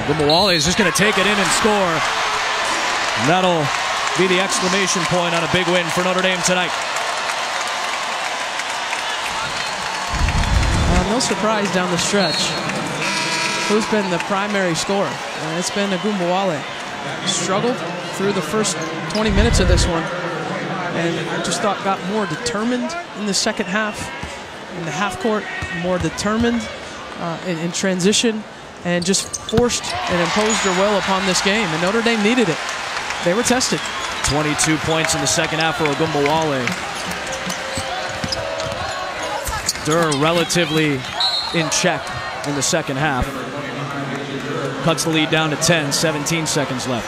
Ogunbowale is just going to take it in and score. And that'll be the exclamation point on a big win for Notre Dame tonight. No surprise down the stretch. Who's been the primary scorer? It's been Ogunbowale. Struggled through the first 20 minutes of this one, and I just thought got more determined in the second half. in the half court, more determined in transition, and just forced and imposed her will upon this game. And Notre Dame needed it. They were tested. 22 points in the second half for Ogunbowale. Durr relatively in check in the second half. Cuts the lead down to 10, 17 seconds left.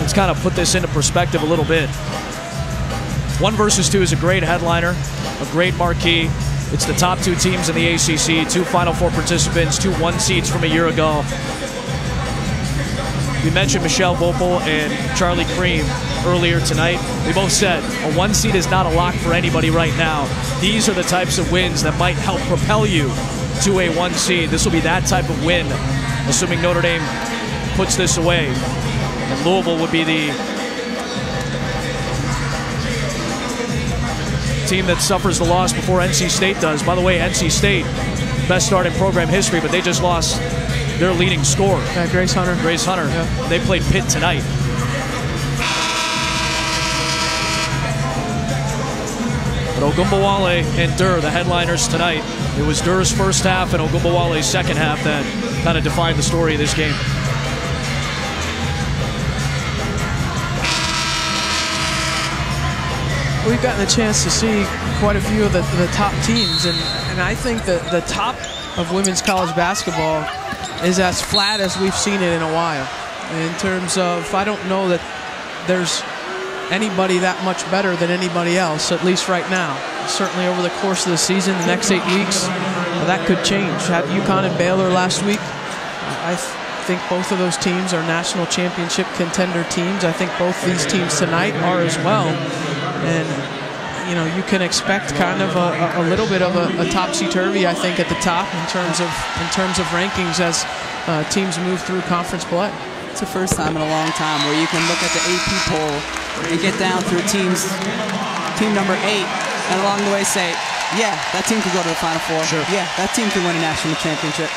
Let's kind of put this into perspective a little bit. 1 versus 2 is a great headliner, a great marquee. It's the top 2 teams in the ACC, 2 Final Four participants, 2 1 seeds from a year ago. We mentioned Michelle Vopel and Charlie Cream earlier tonight. They both said a 1 seed is not a lock for anybody right now. These are the types of wins that might help propel you to a 1 seed. This will be that type of win, assuming Notre Dame puts this away. And Louisville would be the team that suffers the loss before NC State does. By the way, NC State, best start in program history, but they just lost their leading scorer. Grace Hunter. Grace Hunter. Yeah. They played Pitt tonight. But Ogunbowale and Durr, the headliners tonight. It was Durr's first half and Ogunbowale's second half that kind of defined the story of this game. We've gotten a chance to see quite a few of the top teams, and I think that the top of women's college basketball is as flat as we've seen it in a while. In terms of, I don't know that there's anybody that much better than anybody else, at least right now. Certainly over the course of the season, the next 8 weeks, that could change. Had UConn and Baylor last week. I think both of those teams are national championship contender teams. I think both these teams tonight are as well. And you know, you can expect kind of a little bit of a topsy-turvy, I think, at the top in terms of rankings as teams move through conference play. It's the first time in a long time where you can look at the AP poll and get down through team number 8, and along the way say, yeah, that team could go to the Final Four. Sure. Yeah, that team could win a national championship.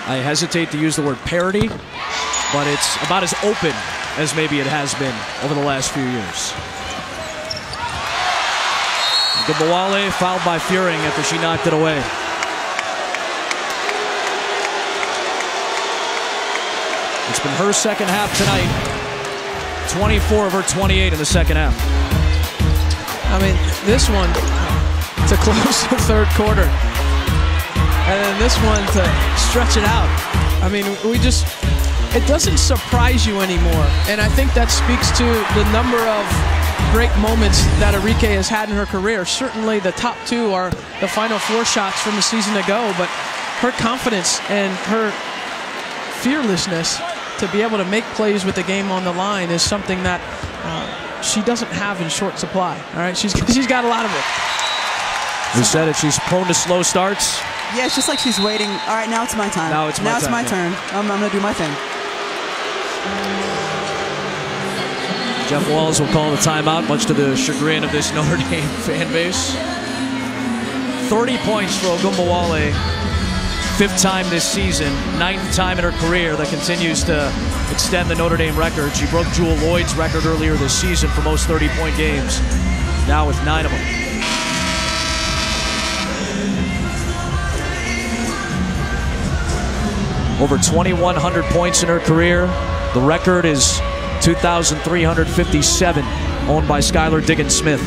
I hesitate to use the word parity, but it's about as open as maybe it has been over the last few years. Ogunbowale fouled by Fearing after she knocked it away. It's been her second half tonight. 24 of her 28 in the second half. I mean, this one, to close the third quarter. And then this one to stretch it out. I mean, it doesn't surprise you anymore. And I think that speaks to the number of great moments that Arike has had in her career. Certainly the top 2 are the Final Four shots from a season ago, but her confidence and her fearlessness to be able to make plays with the game on the line is something that she doesn't have in short supply. All right, she's got a lot of it. You said it, she's prone to slow starts. Yeah, it's just like she's waiting. All right, now it's my time. Now it's my turn. I'm going to do my thing. Jeff Walls will call the timeout, much to the chagrin of this Notre Dame fan base. 30 points for Ogunbowale. 5th time this season, 9th time in her career that continues to extend the Notre Dame record. She broke Jewel Lloyd's record earlier this season for most 30-point games, now with 9 of them. Over 2,100 points in her career. The record is 2,357, owned by Skylar Diggins-Smith.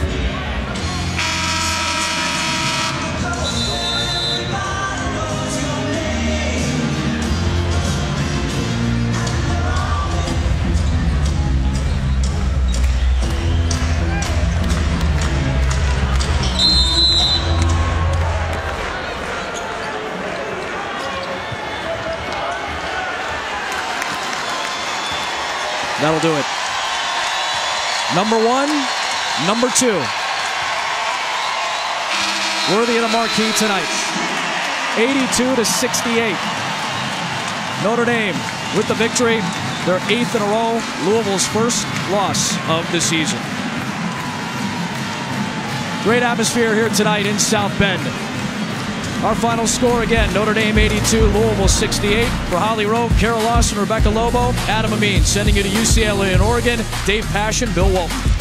That'll do it. Number 1, number 2. Worthy of the marquee tonight. 82-68. Notre Dame with the victory. Their 8th in a row. Louisville's first loss of the season. Great atmosphere here tonight in South Bend. Our final score again, Notre Dame 82, Louisville 68. For Holly Rowe, Carol Lawson, Rebecca Lobo, Adam Amin, sending you to UCLA in Oregon. Dave Passion, Bill Wolf.